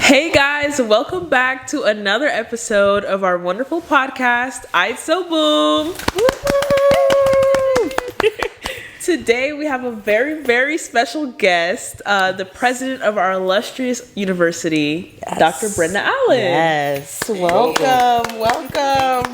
Hey guys, welcome back to another episode of our wonderful podcast, AIGHT So Boom. Today we have a very, very special guest, the president of our illustrious university, yes. Dr. Brenda Allen. Yes, welcome.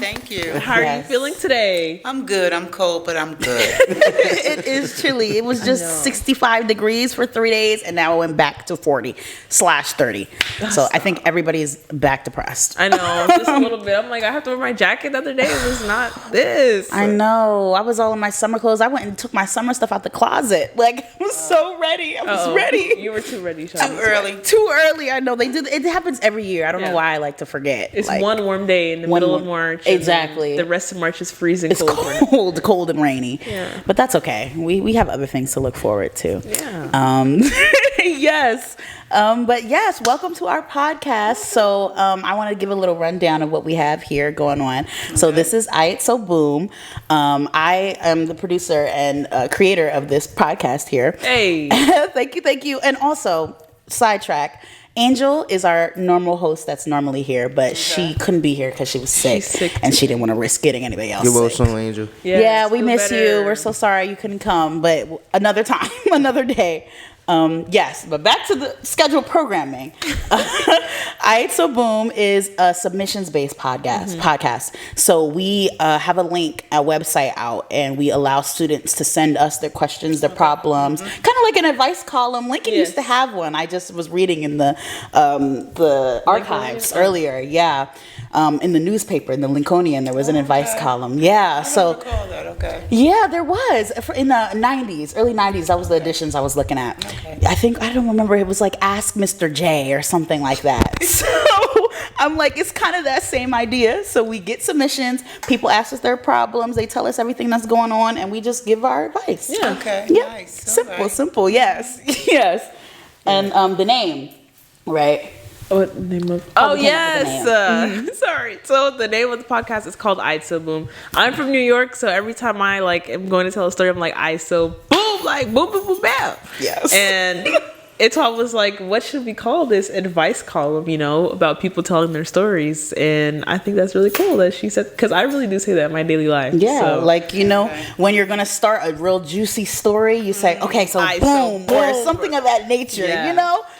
Thank you. How are you feeling today? I'm good. I'm cold, but I'm good. It is chilly. It was just 65 degrees for 3 days, and now it went back to 40/30. So I think everybody's back depressed. I know, just a little bit. I'm like, I have to wear my jacket the other day. It was not this. I know. I was all in my summer clothes. I went and took my summer stuff out the closet. Like, I was so ready. I was ready. You were too ready, Sean. Too early. Too early. I know. They do. It happens every year. I don't know why I like to forget. It's like, one warm day in the middle of March. Exactly. The rest of March is freezing. It's cold and rainy. Yeah. But that's okay. We have other things to look forward to. Yeah. Yes. But yes, welcome to our podcast. So I want to give a little rundown of what we have here going on. Okay. So this is AIGHT So Boom. I am the producer and creator of this podcast here. Hey. Thank you. And also, sidetrack, Angel is our normal host that's normally here, but she couldn't be here because she was sick and she didn't want to risk getting anybody else sick. You're welcome, Angel. Yes, yeah, we miss you. We're so sorry you couldn't come, but another time, another day. Yes, but back to the scheduled programming. AIGHT So Boom is a submissions-based podcast. So we have a website out, and we allow students to send us their questions, their problems, kind of like an advice column. Lincoln used to have one. I just was reading in the archives earlier. Yeah. In the newspaper, in the Lincolnian, there was an advice column. Yeah. So recall that. Okay. Yeah, there was in the early 90s. That was the editions I was looking at. Okay. I don't remember. It was like Ask Mr. J or something like that. So I'm like, it's kind of that same idea. So we get submissions. People ask us their problems. They tell us everything that's going on, and we just give our advice. Yeah. Okay. Yeah. Nice. Simple. Yes. Yes. And the name, right? What name of? Oh yes. Sorry. So the name of the podcast is called AIGHT So Boom. I'm from New York, so every time I am going to tell a story, I'm like AIGHT So Boom, like boom, boom, boom, bam. Yes. And Etua was like, what should we call this advice column? About people telling their stories, and I think that's really cool that she said, because I really do say that in my daily life. Yeah, so. When you're gonna start a real juicy story, you say, okay, so boom, or something of that nature.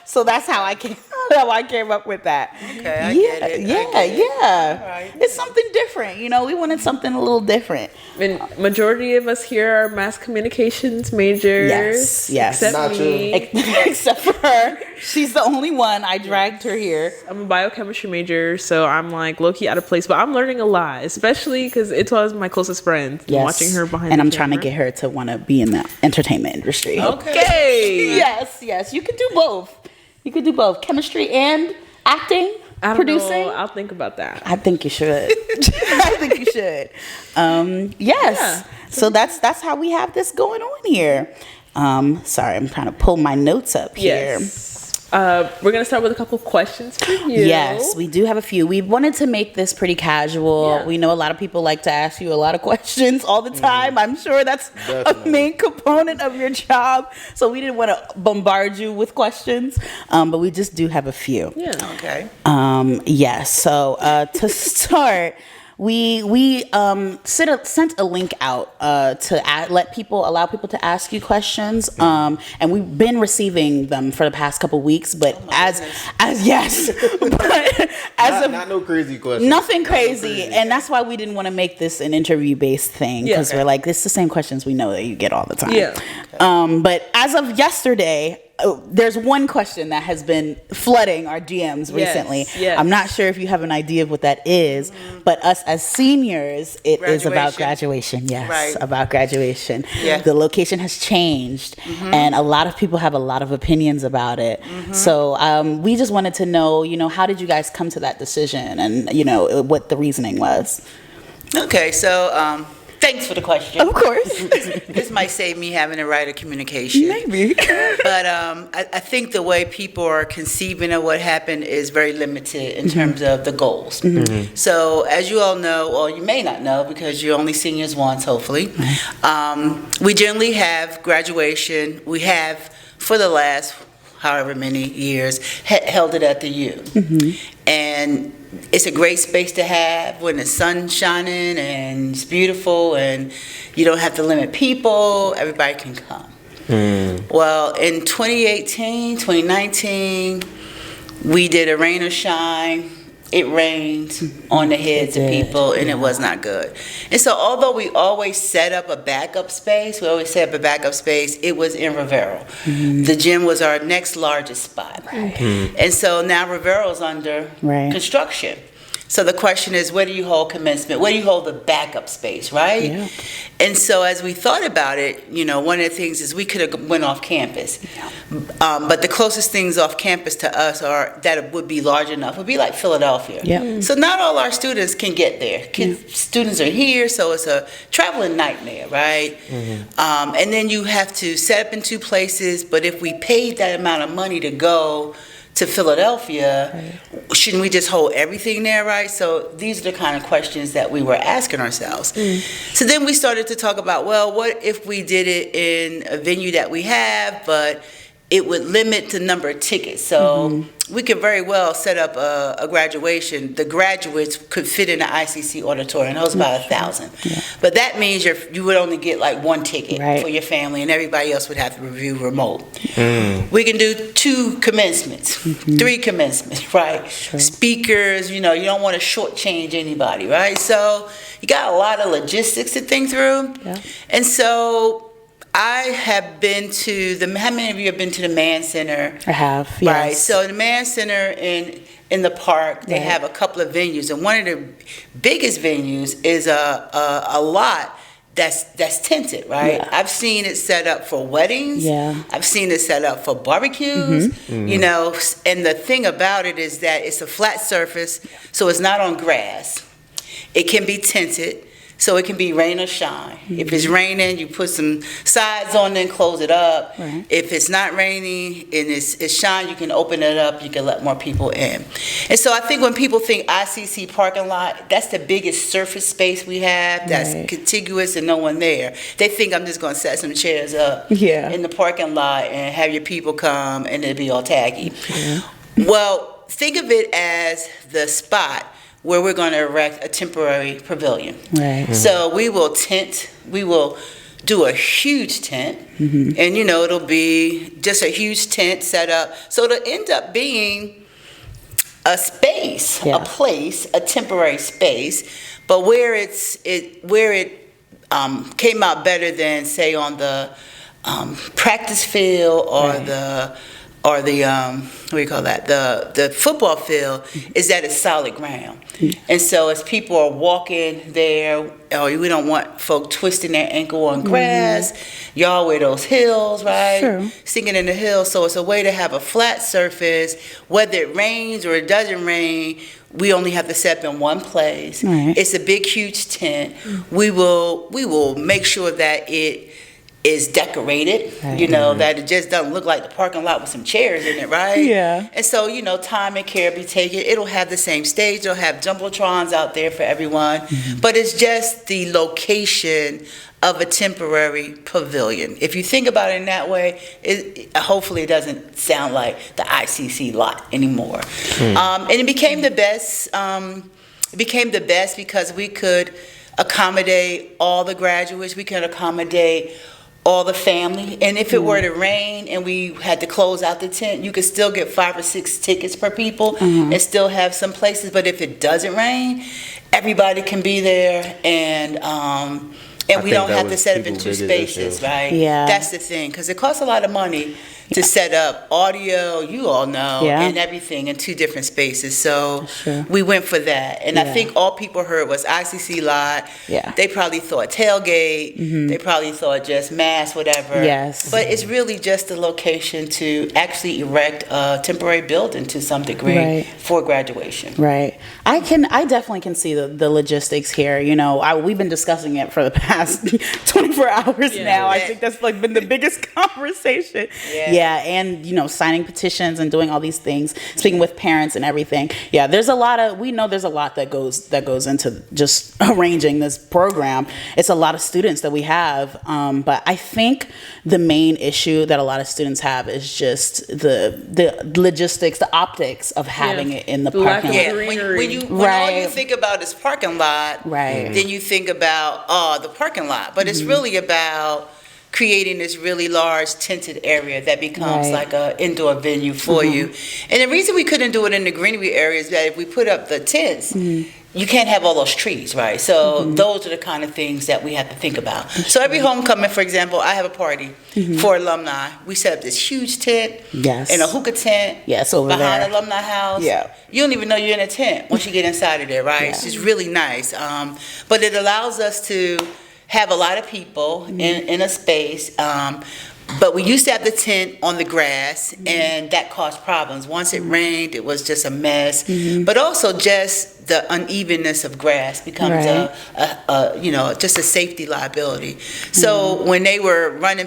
So that's how I came up with that. Okay, I get it. Yeah. Right. It's something different. We wanted something a little different. And majority of us here are mass communications majors. Yes. Except me. Except for her. She's the only one. I dragged her here. I'm a biochemistry major, so I'm like low-key out of place. But I'm learning a lot, especially because Etua is my closest friend. Yes. Watching her behind and the I'm camera. trying to get her to want to be in the entertainment industry. Okay. Yes. You can do both. Chemistry and acting, producing. I'll think about that. I think you should. Yes. Yeah. So that's how we have this going on here. Sorry, I'm trying to pull my notes up here. Yes. We're going to start with a couple questions for you. Yes, we do have a few. We wanted to make this pretty casual. Yeah. We know a lot of people like to ask you a lot of questions all the time. I'm sure that's a main component of your job. So we didn't want to bombard you with questions, but we just do have a few. Yeah. Okay. Yes. So to start, we sent a link out to allow people to ask you questions, and we've been receiving them for the past couple weeks. But not no crazy questions, nothing crazy, and that's why we didn't want to make this an interview based thing, because we're like, this is the same questions we know that you get all the time. Yeah. But as of yesterday, there's one question that has been flooding our DMs recently. Yes. I'm not sure if you have an idea of what that is, but us as seniors, it is about graduation. Yes, right. About graduation. Yeah. The location has changed, and a lot of people have a lot of opinions about it. So we just wanted to know, how did you guys come to that decision, and what the reasoning was. Okay, so thanks for the question. Of course. This might save me having to write a communication. Maybe. But I think the way people are conceiving of what happened is very limited in terms of the goals. So as you all know, or you may not know because you're only seniors once, hopefully, we generally have graduation. We have, for the last however many years, held it at the U. And it's a great space to have when the sun's shining and it's beautiful and you don't have to limit people. Everybody can come. Well, in 2019, we did a rain or shine. It rained on the heads of people, and it was not good. And so although we always set up a backup space, it was in Rivero. The gym was our next largest spot. And so now Rivero's under construction. So the question is, where do you hold commencement? Where do you hold the backup space, right? Yeah. And so as we thought about it, one of the things is we could have went off campus. But the closest things off campus to us that would be large enough would be like Philadelphia. Yeah. So not all our students can get there. Students are here, so it's a traveling nightmare, right? And then you have to set up in two places, but if we paid that amount of money to go to Philadelphia, shouldn't we just hold everything there, right? So these are the kind of questions that we were asking ourselves. So then we started to talk about, well, what if we did it in a venue that we have, but it would limit the number of tickets. So we could very well set up a graduation. The graduates could fit in the ICC auditorium. That was about 1,000. But that means you would only get like one ticket for your family, and everybody else would have to review remote. We can do 2 commencements, 3 commencements, right? Speakers, you don't want to shortchange anybody, right? So you got a lot of logistics to think through. And so I have been to how many of you have been to the Mann Center? I have, yes. Right, so the Mann Center in the park, they have a couple of venues, and one of the biggest venues is a lot that's tinted, right? I've seen it set up for weddings. I've seen it set up for barbecues, and the thing about it is that it's a flat surface, so it's not on grass. It can be tinted. So it can be rain or shine. If it's raining, you put some sides on it and close it up. If it's not raining and it's shine, you can open it up. You can let more people in. And so I think when people think ICC parking lot, that's the biggest surface space we have that's contiguous and no one there. They think I'm just going to set some chairs up in the parking lot and have your people come and it'll be all taggy. Well, think of it as the spot where we're going to erect a temporary pavilion. So we will do a huge tent, and it'll be just a huge tent set up. So it'll end up being a space, a place, a temporary space, but where it came out better than, say, on the practice field or the what do you call that? The football field is that it's solid ground. And so as people are walking there, we don't want folk twisting their ankle on grass. Y'all wear those heels, right? Singing in the hills. So it's a way to have a flat surface. Whether it rains or it doesn't rain, we only have to set up in one place. It's a big, huge tent. We will make sure that it is decorated, that it just doesn't look like the parking lot with some chairs in it, right? And so, time and care be taken. It'll have the same stage. It'll have jumbotrons out there for everyone. But it's just the location of a temporary pavilion. If you think about it in that way, hopefully it doesn't sound like the ICC lot anymore. And it became the best. It became the best because we could accommodate all the graduates. We could accommodate all the family, and if it were to rain and we had to close out the tent, you could still get 5 or 6 tickets per people and still have some places. But if it doesn't rain, everybody can be there, and we don't have to set up in 2 spaces, right? That's the thing, because it costs a lot of money to set up audio, you all know, and everything in 2 different spaces. So we went for that. And I think all people heard was ICC lot. They probably thought tailgate. They probably thought just mass, whatever. But it's really just a location to actually erect a temporary building to some degree for graduation. I definitely can see the logistics here. We've been discussing it for the past 24 hours now. I think that's been the biggest conversation. Yeah, and signing petitions and doing all these things, speaking with parents and everything. Yeah, there's a lot that goes into just arranging this program. It's a lot of students that we have, but I think the main issue that a lot of students have is just the logistics, the optics of having it in the parking lot. Yeah, when all you think about is parking lot, then you think about the parking lot, but it's really about creating this really large tented area that becomes like an indoor venue for you. And the reason we couldn't do it in the greenery area is that if we put up the tents, you can't have all those trees, right? So those are the kind of things that we have to think about. So every homecoming, for example, I have a party for alumni. We set up this huge tent and a hookah tent over behind there. the alumni house. Yeah. You don't even know you're in a tent once you get inside of there, right? It's just really nice. But it allows us to have a lot of people in a space. But we used to have the tent on the grass, and that caused problems. Once it rained, it was just a mess. But also just the unevenness of grass becomes just a safety liability. So when they were running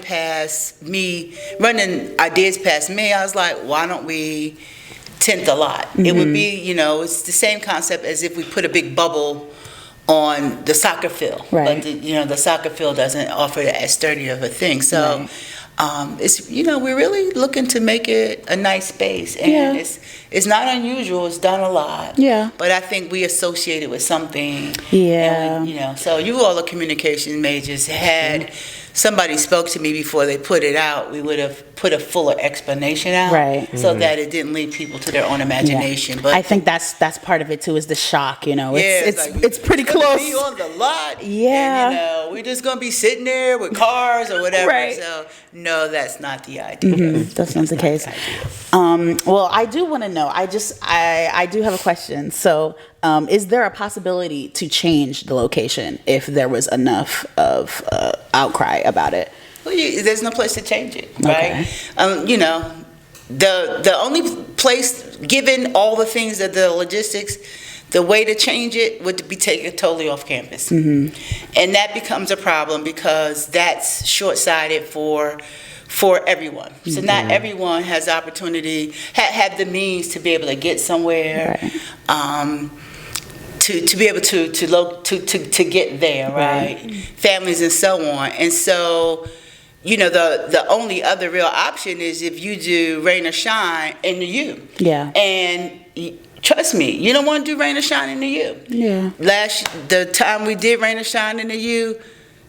ideas past me, I was like, why don't we tent the lot? It would be, it's the same concept as if we put a big bubble on the soccer field, but the soccer field doesn't offer as sturdy of a thing. So it's we're really looking to make it a nice space, and it's not unusual. It's done a lot, but I think we associate it with something, and so you all are communication majors. Had somebody spoke to me before they put it out, we would have put a fuller explanation out, so that it didn't leave people to their own imagination. But I think that's part of it too, is the shock. It's pretty close. Be on the lot, and, we're just gonna be sitting there with cars or whatever. So no, that's not the idea. That's not the case. Well, I do want to know. I do have a question. So, is there a possibility to change the location if there was enough of outcry about it? Well, there's no place to change it, right? The only place, given all the things that the logistics, the way to change it would be take it totally off campus, and that becomes a problem because that's short-sighted for everyone. So not everyone has the opportunity, have the means to be able to get somewhere. To be able to get there, right? Families and so on. And so, the only other real option is if you do rain or shine in the U. And trust me, you don't want to do rain or shine in the U. The time we did rain or shine in the U,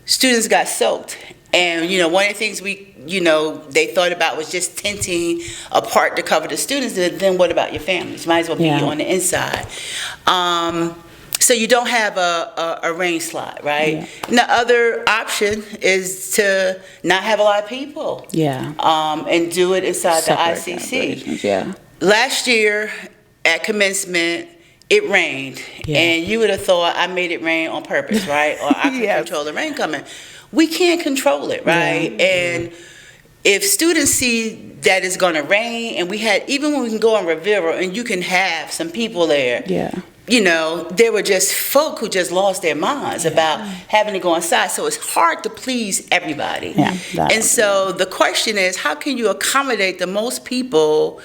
students got soaked. And, one of the things they thought about was just tenting a part to cover the students. Then what about your families? Might as well be on the inside. So you don't have a rain slot, right? And the other option is to not have a lot of people. And do it inside the ICC. Last year at commencement, it rained. And you would have thought I made it rain on purpose, right? Or I can control the rain coming. We can't control it, right? And if students see that it's going to rain, and even when we can go on Rivera and you can have some people there, there were just folk who just lost their minds about having to go inside. So it's hard to please everybody. And so the question is, how can you accommodate the most people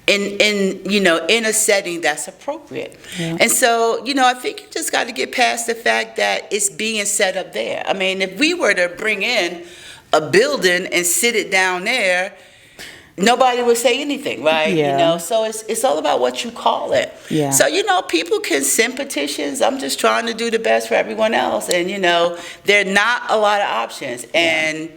in a setting that's appropriate? And so, I think you just got to get past the fact that it's being set up there. I mean, if we were to bring in a building and sit it down there, nobody would say anything, right? So it's all about what you call it. So, people can send petitions. I'm just trying to do the best for everyone else. And, there are not a lot of options. And,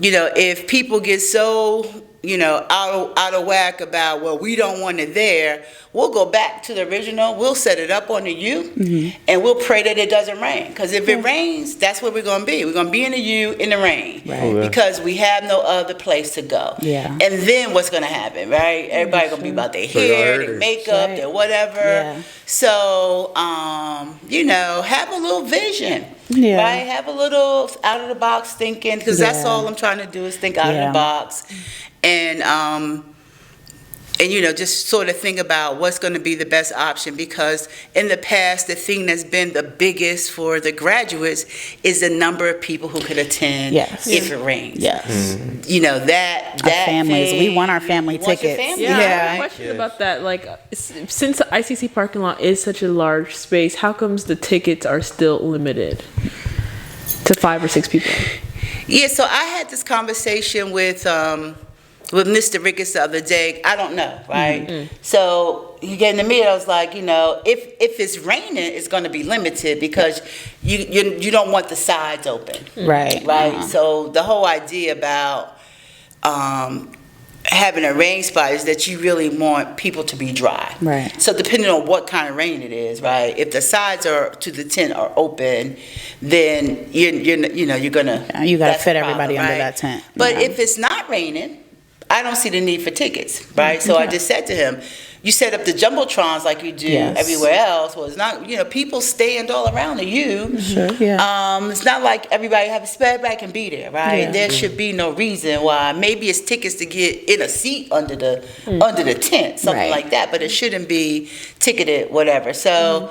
if people get so out of whack about, well, we don't want it there, we'll go back to the original. We'll set it up on the U, and we'll pray that it doesn't rain. Because if it rains, that's where we're going to be. We're going to be in the U in the rain, because we have no other place to go. And then what's going to happen, right? Everybody going to be about their hair, their makeup, their whatever. So, have a little vision. Right? Have a little out of the box thinking, because that's all I'm trying to do is think out of the box. And just sort of think about what's going to be the best option, because in the past, the thing that's been the biggest for the graduates is the number of people who could attend if it rains. Yes. That our families, thing, we want our family tickets. I have a question about that. Like, since the ICC parking lot is such a large space, how comes the tickets are still limited to 5 or 6 people? Yeah, so I had this conversation with Mr. Ricketts the other day. I don't know, right? Mm-hmm. So he came to me, I was like, if it's raining, it's going to be limited because you don't want the sides open. Right. Right? Uh-huh. So the whole idea about having a rain spot is that you really want people to be dry. Right. So depending on what kind of rain it is, right? If the sides to the tent are open, then you're gonna you gotta fit everybody under that tent. But if it's not raining, I don't see the need for tickets, right? So I just said to him, you set up the jumbotrons like you do everywhere else. Well, it's not, people stand all around you. Sure, yeah. It's not like everybody have a spare back and be there, right? Yeah. There should be no reason why. Maybe it's tickets to get in a seat under the tent, something like that. But it shouldn't be ticketed, whatever. So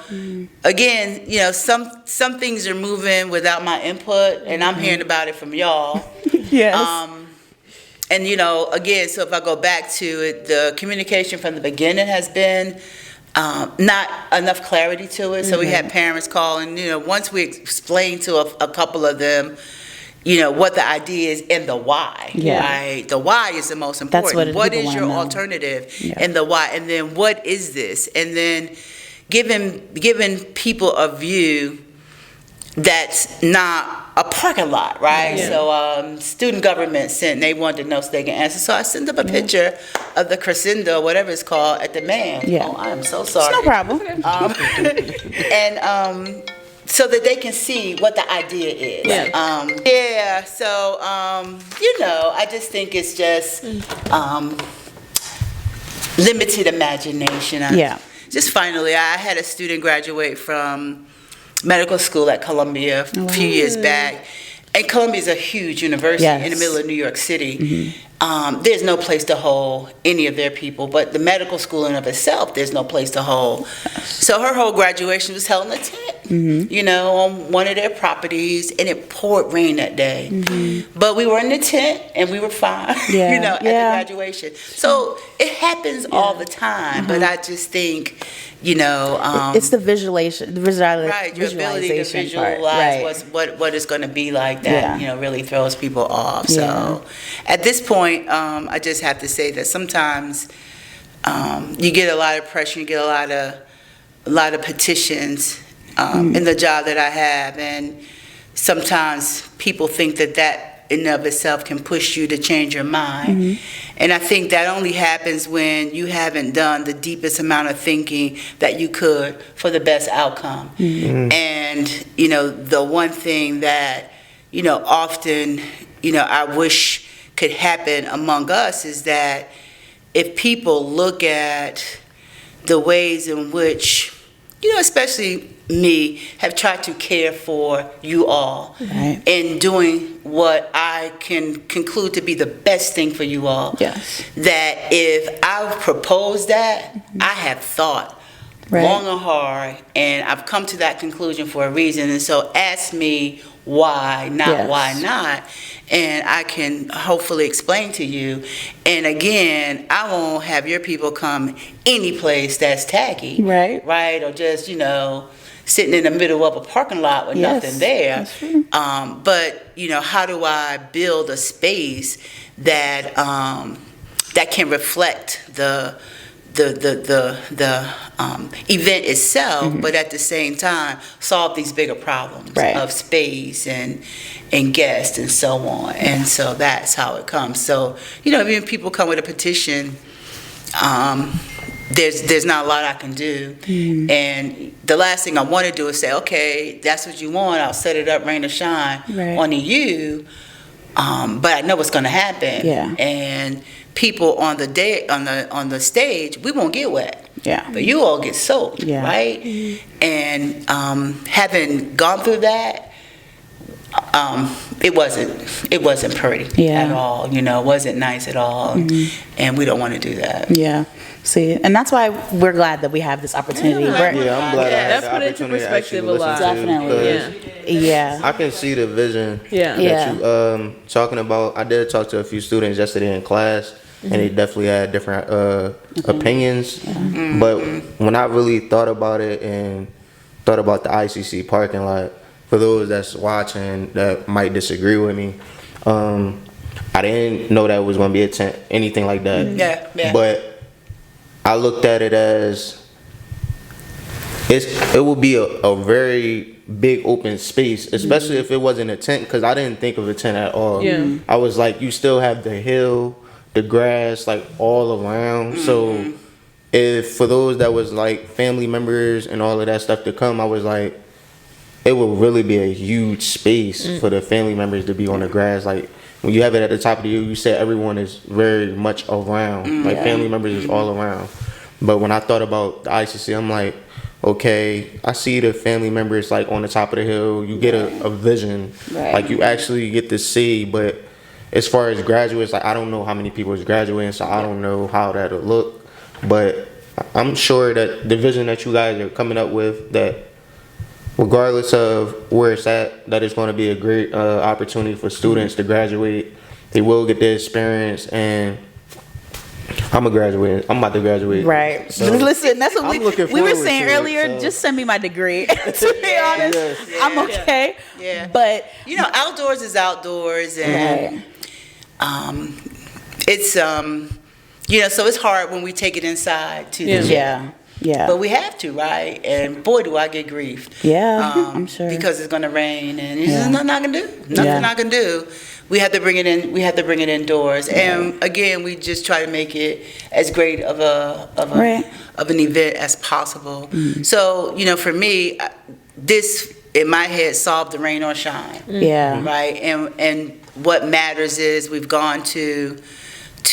again, some things are moving without my input, and I'm hearing about it from y'all. Yes. And, again, so if I go back to it, the communication from the beginning has been not enough clarity to it. So we had parents call, and, once we explained to a couple of them, what the idea is and the why, right? The why is the most important. What is your alternative and the why? And then what is this? And then giving people a view that's not a parking lot, right? Yeah. So student government they wanted to know so they can answer. So I sent up a picture of the crescendo, whatever it's called, at the man. Yeah. Oh, I am so sorry. It's no problem. And so that they can see what the idea is. Yeah. So I just think it's just limited imagination. Just finally, I had a student graduate from medical school at Columbia a few years back. And Columbia is a huge university in the middle of New York City. There's no place to hold any of their people, but the medical school in of itself, there's no place to hold. So her whole graduation was held in a tent, on one of their properties, and it poured rain that day. But we were in the tent, and we were fine, at the graduation. So it happens all the time, but I just think, it's the visualization, right? Your ability to visualize what it's going to be like that, really throws people off. So at this point, I just have to say that sometimes you get a lot of pressure, you get a lot of petitions in the job that I have, and sometimes people think that in and of itself can push you to change your mind. And I think that only happens when you haven't done the deepest amount of thinking that you could for the best outcome. And, the one thing that, often, I wish could happen among us is that if people look at the ways in which, especially me, have tried to care for you all in doing what I can conclude to be the best thing for you all. Yes. That if I've proposed that, I have thought long and hard, and I've come to that conclusion for a reason. And so ask me why, not why not. And I can hopefully explain to you. And again, I won't have your people come any place that's tacky. Right? Or just, sitting in the middle of a parking lot with nothing there. But, how do I build a space that that can reflect the event itself, but at the same time solve these bigger problems of space and guests and so on. And so that's how it comes. So, even people come with a petition, there's not a lot I can do. And the last thing I want to do is say, okay, that's what you want, I'll set it up, rain or shine on you. But I know what's going to happen. And people on the stage, we won't get wet. But you all get soaked, right? And having gone through that, it wasn't pretty at all. You know, it wasn't nice at all, and we don't want to do that. Yeah. See, and that's why we're glad that we have this opportunity. I'm glad I had the That put into opportunity to perspective actually a listen lot. Definitely. Yeah. I can see the vision Yeah. that you talking about. I did talk to a few students yesterday in class, and they definitely had different opinions. But when I really thought about it and thought about the ICC parking lot, for those that's watching that might disagree with me, I didn't know that was going to be anything like that. Yeah. But I looked at it as it will be a very big open space, especially if it wasn't a tent, because I didn't think of a tent at all. Yeah. I was like, you still have the hill, the grass, like all around. So if for those that was like family members and all of that stuff to come, I was like, it will really be a huge space for the family members to be on the grass. Like when you have it at the top of the hill, you said everyone is very much around. Like family members is all around. But when I thought about the ICC, I'm like, okay, I see the family members like on the top of the hill. You get a vision, like you actually get to see. But as far as graduates, like I don't know how many people is graduating, so I don't know how that'll look. But I'm sure that the vision that you guys are coming up with, that regardless of where it's at, that it's going to be a great opportunity for students to graduate. They will get the experience, and I'm about to graduate. Right. So Listen, that's what I'm looking we were forward saying to it, earlier. so. Just send me my degree. To be honest, I'm okay. Yeah. But You know, outdoors is outdoors, and it's you know, so it's hard when we take it inside to the gym. Yeah. But we have to, right? And boy, do I get griefed. Yeah, I'm sure. Because it's going to rain, and there's nothing I can do. Nothing I can do. We have to bring it in. We have to bring it indoors. And again, we just try to make it as great of an event as possible. So, you know, for me, this in my head solved the rain or shine. Yeah. Right. And what matters is we've gone to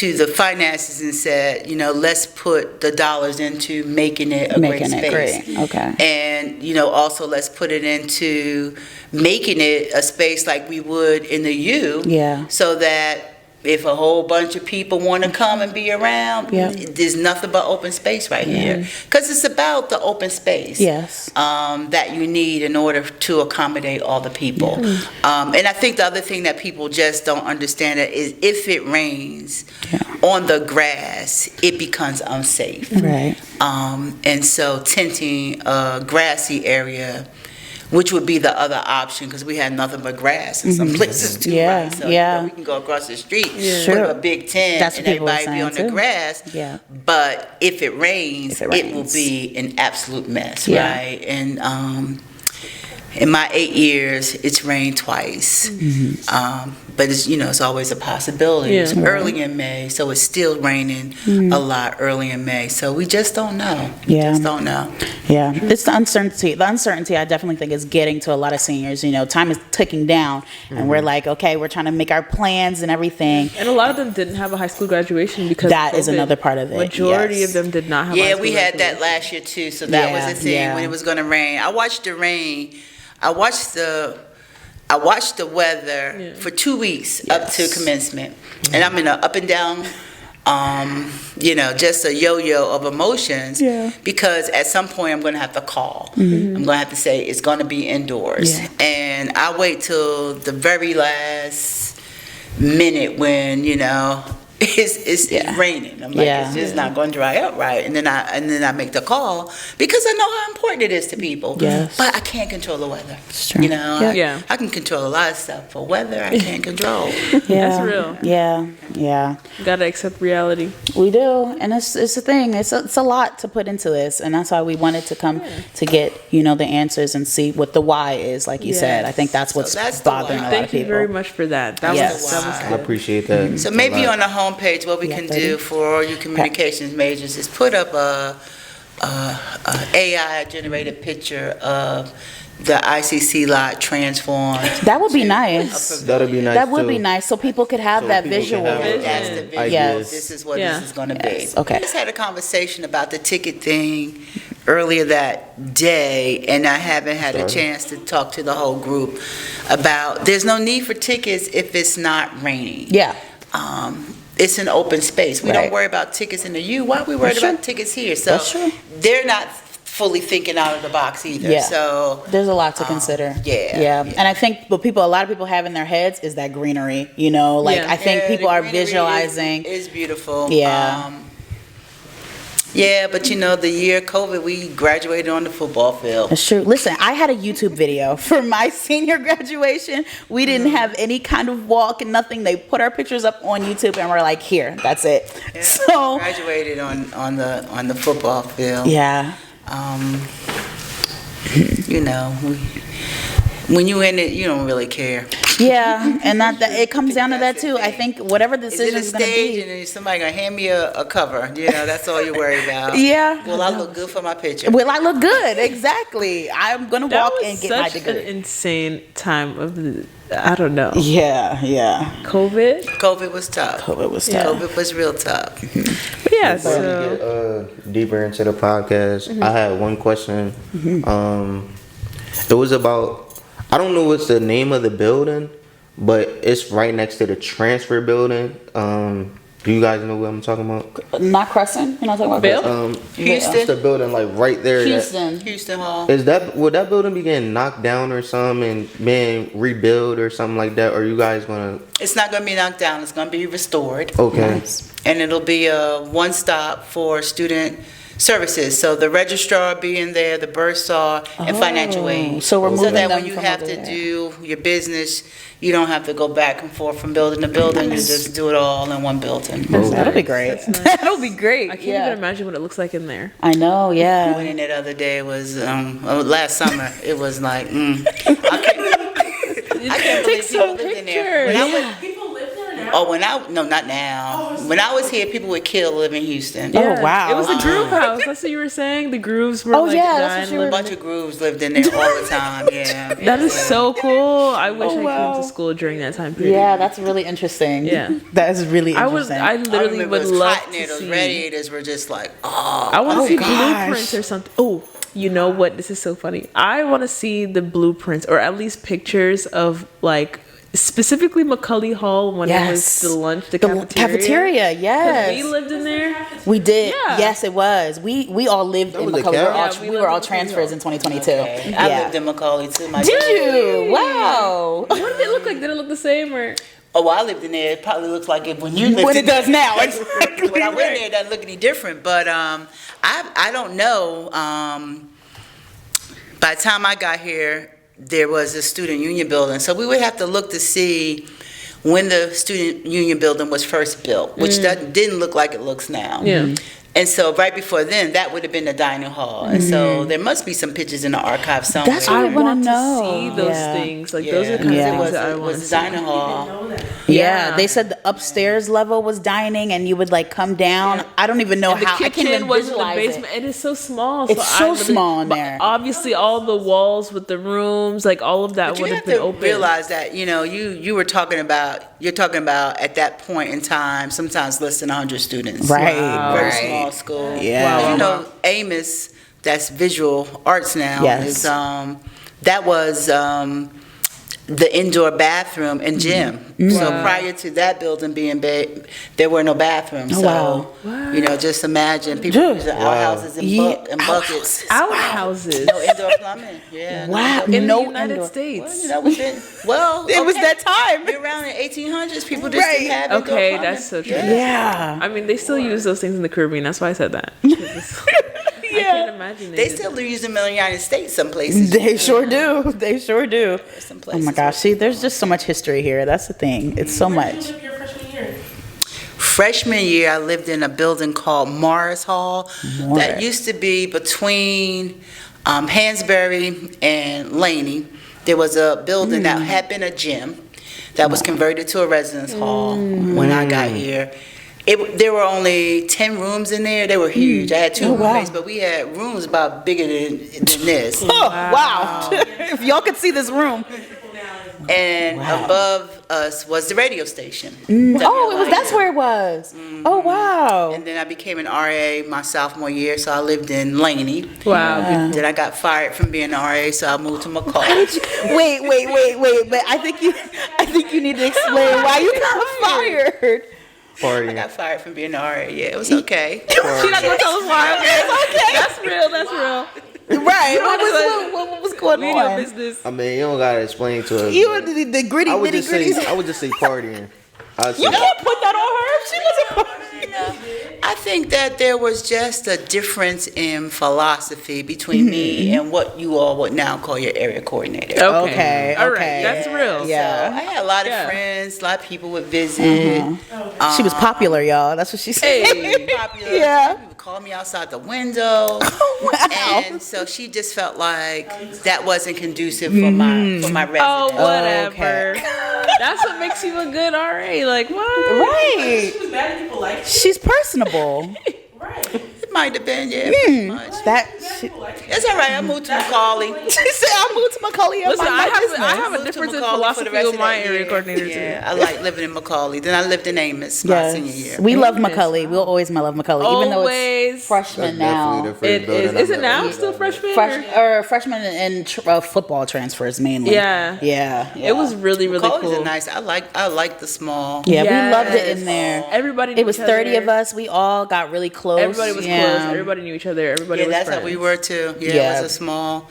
the finances and said, you know, let's put the dollars into making it a great space. Okay. And, you know, also let's put it into making it a space like we would in the U. Yeah. So that if a whole bunch of people want to come and be around, there's nothing but open space right here. Because it's about the open space that you need in order to accommodate all the people. And I think the other thing that people just don't understand is if it rains on the grass, it becomes unsafe. Right. And so tinting a grassy area, which would be the other option, because we had nothing but grass in some places too, right? So you know, we can go across the street, put up a big tent, and everybody be on the grass. Yeah. But if it rains, it will be an absolute mess, right? And in my 8 years, it's rained twice. But it's, you know, it's always a possibility. It's early in May, so it's still raining a lot early in May. So we just don't know. Just don't know. Yeah, it's the uncertainty. The uncertainty, I definitely think, is getting to a lot of seniors. You know, time is ticking down, and we're like, okay, we're trying to make our plans and everything. And a lot of them didn't have a high school graduation because that is another part of it. Majority of them did not have. Yeah, we had that last year too. So that was the thing when it was going to rain. I watched the rain. I watched the weather for 2 weeks up to commencement, and I'm in an up and down, you know, just a yo-yo of emotions. Because at some point I'm going to have to call. I'm going to have to say it's going to be indoors, and I wait till the very last minute when, you know, it's raining. I'm like, it's just not going to dry up right. And then I make the call because I know how important it is to people. But I can't control the weather. You know, I can control a lot of stuff, but weather I can't control. That's real. Yeah. You gotta accept reality. We do, and it's a thing. It's a lot to put into this, and that's why we wanted to come to get, you know, the answers and see what the why is. Like you said, I think that's what's bothering a lot of people. Thank you very much for that. That was I appreciate that. So maybe on the homepage, what we can do for all you communications majors is put up a AI generated picture of the ICC lot transformed. That would be nice. That'd be nice. That would be nice, so people could have that visual. That's the visual. This is what this is going to be. Okay. We just had a conversation about the ticket thing earlier that day, and I haven't had a chance to talk to the whole group about there's no need for tickets if it's not raining. Yeah. It's an open space. We Right. don't worry about tickets in the U. Why are we worried That's true. about tickets here? So That's true. they're not fully thinking out of the box either. Yeah. So There's a lot to consider. yeah. And I think what a lot of people have in their heads is that greenery, like Yeah. I think Yeah, people the are greenery visualizing. is beautiful. Yeah. Yeah, but the year COVID, we graduated on the football field. It's true. Listen, I had a YouTube video for my senior graduation. We didn't have any kind of walk and nothing. They put our pictures up on YouTube and we're like, here, that's it. Yeah, So graduated on the football field. yeah. When you in it, you don't really care. Yeah, and that it comes down to that That's the too. I thing. think whatever the Is decision it a is going to stage be. and then somebody gonna hand me a cover? That's all you're worried about. Yeah. Will I look good for my picture? Will I look good? Exactly. I'm going to That walk was and get my such an degree. insane time of I don't know. Yeah. COVID. COVID was tough. COVID was Yeah. tough. COVID was real tough. But yeah, Before we so get deeper into the podcast, I had one question. It was about, I don't know what's the name of the building, but it's right next to the transfer building. Do you guys know what I'm talking about? Not Crescent. You're not talking about Bill? Crescent? Houston. It's the building like right there. Houston. Houston Hall. Would that building be getting knocked down or something and being rebuilt or something like that? Or are you guys gonna? It's not gonna be knocked down. It's gonna be restored. Okay. And it'll be a one-stop for student services. So the registrar being there, the bursar, and financial aid. So we're moving that them when you from have over to there. do your business, you don't have to go back and forth from building to building. You just do it all in one building. That'll be great. That'll be great. I can't even imagine what it looks like in there. I know, I yeah. went in that other day was last summer. It was like I can't believe people lived in there. When I went, People live there now. oh, not now. When I was here, people would kill live in Houston. Oh, wow. It was the groove house. That's what you were saying. The grooves were Oh, like yeah, that's what dying. you were- A bunch of grooves lived in there all the time. Yeah. That is so cool. I wish I wow. came to school during that time period. Yeah, that's really interesting. Yeah. That is really I interesting. literally remember would it was love hot in there. to Those see. radiators were just like, oh. I want to see gosh. blueprints or something. Oh, you know what? This is so funny. I want to see the blueprints or at least pictures of like specifically Macaulay Hall when it was the lunch, the cafeteria. Yes. We lived in there. We did. Yeah. Yes, it was. We all lived in was a Macaulay. cap? We were all transfers in 2022. I lived in Macaulay too. Did you? Wow. What did it look like? Did it look the same or? Oh, I lived in there. It probably looks like it when you lived What in it does now. When I went there, it doesn't look any different. But I don't know. By the time I got here, there was a student union building, so we would have to look to see when the student union building was first built, which didn't look like it looks now. Yeah. And so right before then, that would have been the dining hall. And so there must be some pictures in the archive somewhere. That's what I wanna want to know. see those Yeah. things. Like those are the kind Yeah. of It things that I it want to was the see. dining hall. Yeah, they said the upstairs level was dining, and you would like come down. I don't even know And the how. I can't kitchen even was in the visualize basement. it. It is so small. It's I so really- small in but there. Obviously, all the walls with the rooms, like all of that But you would have have been to open. realize that, you were talking about, you're talking about at that point in time, sometimes less than 100 students. Right, Very right. small school. Yeah. Wow. You know, Amos, that's visual arts now, Yes. is, that was the indoor bathroom and gym. So Wow. prior to that building being big, there were no bathrooms. Oh, So, wow. just imagine people Yeah. using Wow. outhouses and, Yeah. and buckets. Outhouses. No indoor plumbing. Yeah. Wow. In no the United indoor- States. Well, It was okay. that time. You're around in 1800s, people just Right. didn't have indoor Okay, plumbing. that's so true. Yeah. I mean, they still use those things in the Caribbean. That's why I said that. I can't imagine They did still that. use them in the United States some places. They sure do. They sure do. Some Oh places my gosh. See, there's just so much history here. That's the thing. It's so much. Freshman year, I lived in a building called Morris Hall. Morris. That used to be between Hansberry and Laney. There was a building that had been a gym that was converted to a residence hall when I got here. There were only 10 rooms in there. They were huge. I had two Oh, wow. roommates, but we had rooms about bigger than this. Oh, wow. If y'all could see this room. And Wow. above us was the radio station. That's where it was. Oh, wow. And then I became an RA my sophomore year, so I lived in Laney. Wow. Then I got fired from being an RA, so I moved to McCall. Wait. But I think you need to explain why you got fired. I got fired from being an RA. Yeah, it was okay. She's not gonna tell us why. Okay. That's real. Right. What was going We know on? business. I mean, you don't gotta explain to us. You the gritty I would nitty just say, gritties. I would just say partying. I'd say, You can't put that on her. She wasn't partying. I think that there was just a difference in philosophy between me and what you all would now call your area coordinator. Okay. All right. That's real. So Yeah. I had a lot of Yeah. friends, a lot of people would visit. She was popular, y'all. That's what she said. Hey. Popular. Yeah. People would call me outside the window. Wow. And so she just felt like that wasn't conducive for my residence. Oh, whatever. Okay. That's what makes you a good RA. Like what? Right. She was mad at people like She's personable. right. It might have been, yeah, pretty much. It's all right. I moved to Macaulay. She said, I moved to Macaulay. Listen, I have a Moved to difference in Macaulay for philosophy the rest with of my that area year. coordinator Yeah, too. I like living in Macaulay. Then I lived in Amos my senior year. We love Macaulay. We'll always love Macaulay, even though it's Always. freshman that's now. definitely the first It building is. Is I've it now ever still been. freshman? Freshman and football transfers mainly. Yeah. Yeah. It was really Macaulay's cool. a nice. I like the small. Yeah, we Yes. loved it in there. Everybody. Knew It was each 30 other. of us. We all got really close. Everybody was Yeah. close. Everybody knew each other. Everybody Yeah, was that's friends. how we were too. Yeah, Yeah. it was a small.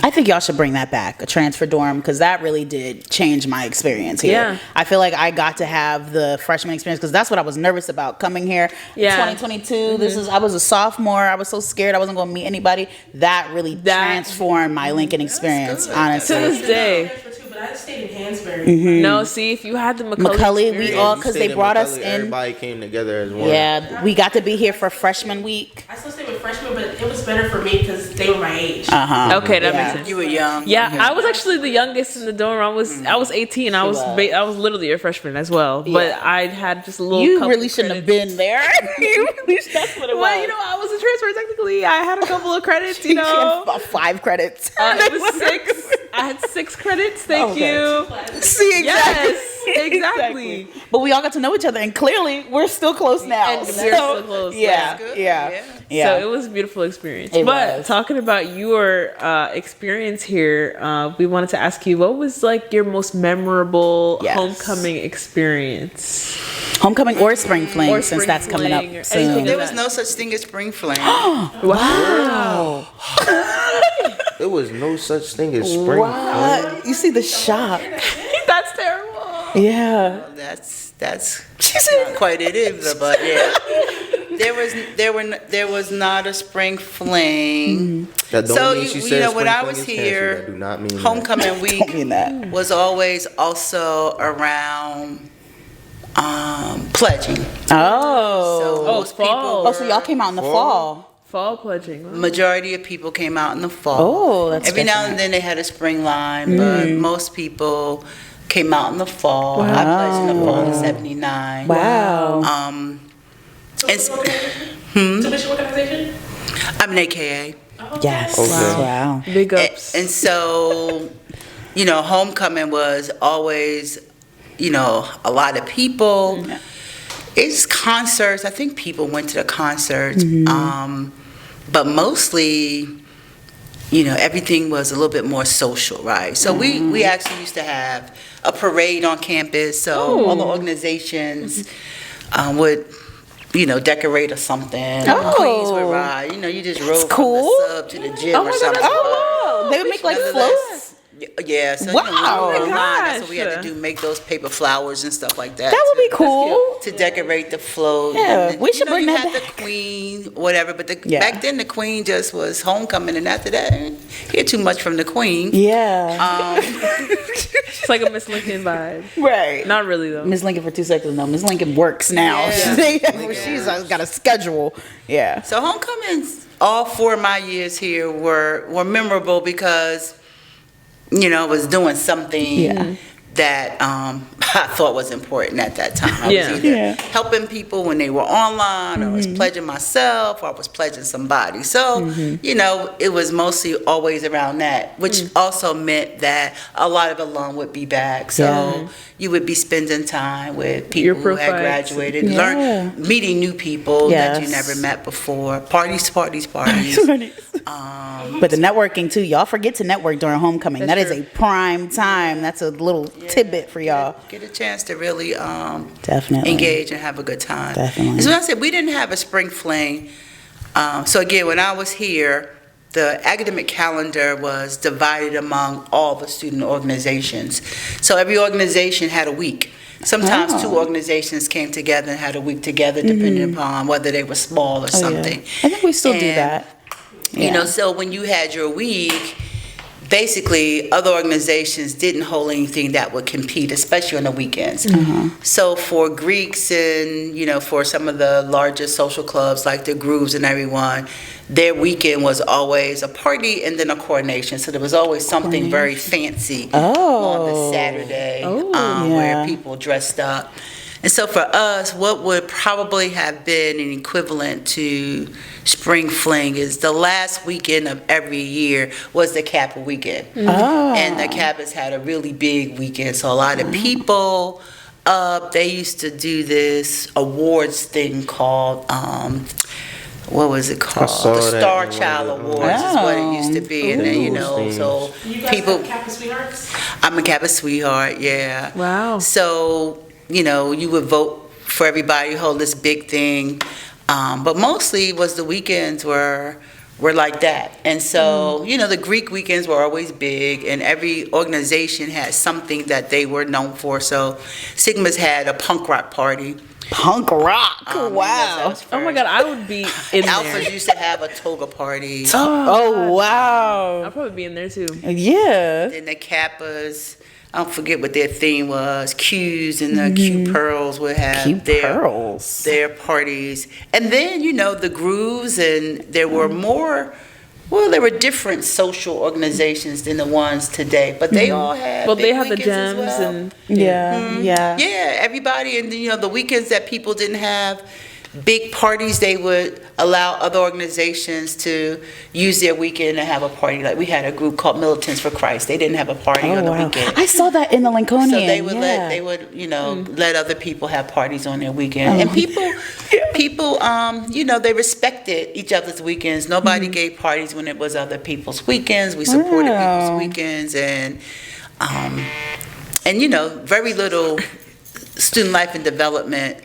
I think y'all should bring that back, a transfer dorm, because that really did change my experience here. Yeah. I feel like I got to have the freshman experience because that's what I was nervous about coming here. Yeah. 2022. I was a sophomore. I was so scared I wasn't going to meet anybody. That really transformed my Lincoln experience, honestly. To this day. But I stayed in Hansberry. No, see, if you had the Macaulay, Macaulay, we experience- all, You because stayed they in brought us Macaulay, in. Everybody came together as one. Yeah, we got to be here for freshman week. I still stayed with freshmen, but it was better for me because they were my age. Okay, that Yeah. makes sense. You were young. Yeah, I was actually the youngest in the dorm. I was 18. I was was. I was literally a freshman as well. But Yeah. I had just a little. You couple really shouldn't have credits. been there. That's what it was. Well, you know, I was a transfer technically. I had a couple of credits. You She had know, about 5 credits. it was 6. I had 6 credits. Thank Okay. you. See, exactly. Yes, exactly. But we all got to know each other, and clearly we're still close now. And we're still close, Yeah, That's good. yeah. So it was a beautiful experience. It but was. talking about your experience here, we wanted to ask you, what was like your most memorable Yes. homecoming experience? Homecoming or spring fling, Or since spring that's coming up fling or soon. anything. There was no such thing as spring fling. Wow. There was no such thing as spring. What? You see the shock? That's terrible. Yeah. That's not quite it either, but yeah. There was not a spring fling. That don't So mean she you said know when spring I fling was is canceled. here, That do not mean that. homecoming Don't week mean that. was always also around pledging. Oh. So most fall. people Oh, so y'all came out in the fall. Fall pledging. majority of people came out in the fall. Oh, that's Every now different. and then they had a spring line, but most people came out in the fall. I pledged in the fall in '79. Wow. And Tuition organization? I'm an AKA. Yes. Okay. Wow. Big ups. And so, homecoming was always, a lot of people. It's concerts. I think people went to the concerts. But mostly, everything was a little bit more social, right? So we actually used to have a parade on campus. So all the organizations would, decorate or something. Oh. Queens would ride. You just rode cool. from the sub to the gym or something. Oh, wow. They would make like floats. Yeah, so Wow. we were Oh my online. That's what we had gosh. to do, make those paper flowers and stuff like that. That would be cool. To decorate the float. Yeah, And then, we should bring you that had back. the queen, whatever, but Yeah. back then the queen just was homecoming, and after that, you hear too much from the queen. Yeah. It's like a Miss Lincoln vibe. Right. Not really though. Miss Lincoln for 2 seconds. No, Miss Lincoln works now. Yeah. She's got a schedule. Yeah. So homecomings, all 4 of my years here were memorable because, I was doing something. Yeah. that I thought was important at that time. I was either helping people when they were online, or I was pledging myself, or I was pledging somebody. So, you know, it was mostly always around that, which also meant that a lot of alum would be back. So you would be spending time with people who had graduated, meeting new people that you never met before. Parties. But the networking too, y'all forget to network during homecoming. That is a prime time. That's a little tidbit for y'all. Get a chance to really definitely engage and have a good time. Definitely. So I said we didn't have a spring fling. So again, when I was here, the academic calendar was divided among all the student organizations. So every organization had a week. Sometimes two organizations came together and had a week together, depending upon whether they were small or something. I think we still do that. You know, so when you had your week, basically other organizations didn't hold anything that would compete, especially on the weekends. So for Greeks and, you know, for some of the larger social clubs like the Grooves and everyone, their weekend was always a party and then a coronation. So there was always something very fancy on the Saturday where people dressed up. And so for us, what would probably have been an equivalent to Spring Fling is the last weekend of every year was the Kappa weekend. And the Kappas had a really big weekend. So a lot of people, they used to do this awards thing called, what was it called? The Star Child Awards is what it used to be. And then, you know, so You guys people. have Kappa Sweethearts? I'm a Kappa sweetheart, yeah. Wow. So, you know, you would vote for everybody, hold this big thing. But mostly was the weekends were like that. And so, you know, the Greek weekends were always big, and every organization had something that they were known for. So Sigma's had a punk rock party. Punk rock. Wow. Oh my God, I would be in there. Alphas used to have a toga party. Oh, wow. I'll probably be in there too. Yeah. Then the Kappas, I don't forget what their theme was. Q's and the Q Pearls would have their parties. And then, you know, the Grooves, and there were there were different social organizations than the ones today, but they all had Well, they big have the weekends as gems well. and Yeah, everybody, and you know, the weekends that people didn't have big parties, they would allow other organizations to use their weekend and have a party. Like we had a group called Militants for Christ. They didn't have a party on the weekend. I saw that in the Lincolnian. So they would let other people have parties on their weekend. And people, you know, they respected each other's weekends. Nobody gave parties when it was other people's weekends. We supported people's weekends, and you know, very little student life and development,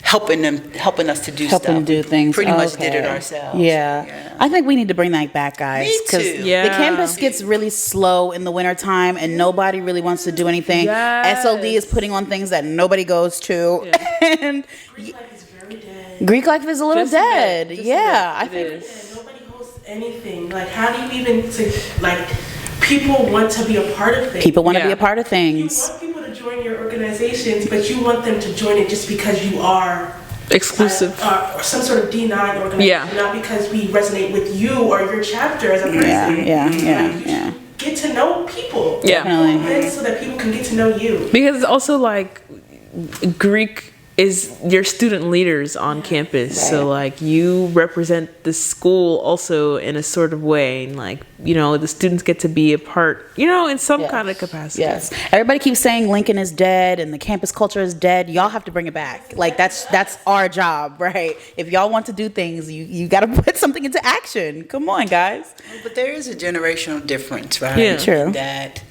helping us to do stuff. Helping do things. Pretty much did it ourselves. Yeah. I think we need to bring that back, guys. Me too. The campus gets really slow in the wintertime, and nobody really wants to do anything. SOD is putting on things that nobody goes to. And Greek life is very dead. Greek life is a little dead. I think nobody hosts anything. Like, how do you even people want to be a part of things. People want to be a part of things. You want people to join your organizations, but you want them to join it just because you are exclusive or some sort of D9 organization, not because we resonate with you or your chapter as a person. Yeah. Get to know people. So that people can get to know you. Because it's also like Greek is your student leaders on campus, so like you represent the school also in a sort of way, and like, you know, the students get to be a part, you know, in some kind of capacity. Everybody keeps saying Lincoln is dead and the campus culture is dead. Y'all have to bring it back. Like that's our job, right? If y'all want to do things, you got to put something into action. Come on, guys. But there is a generational difference, right? Yeah, true. That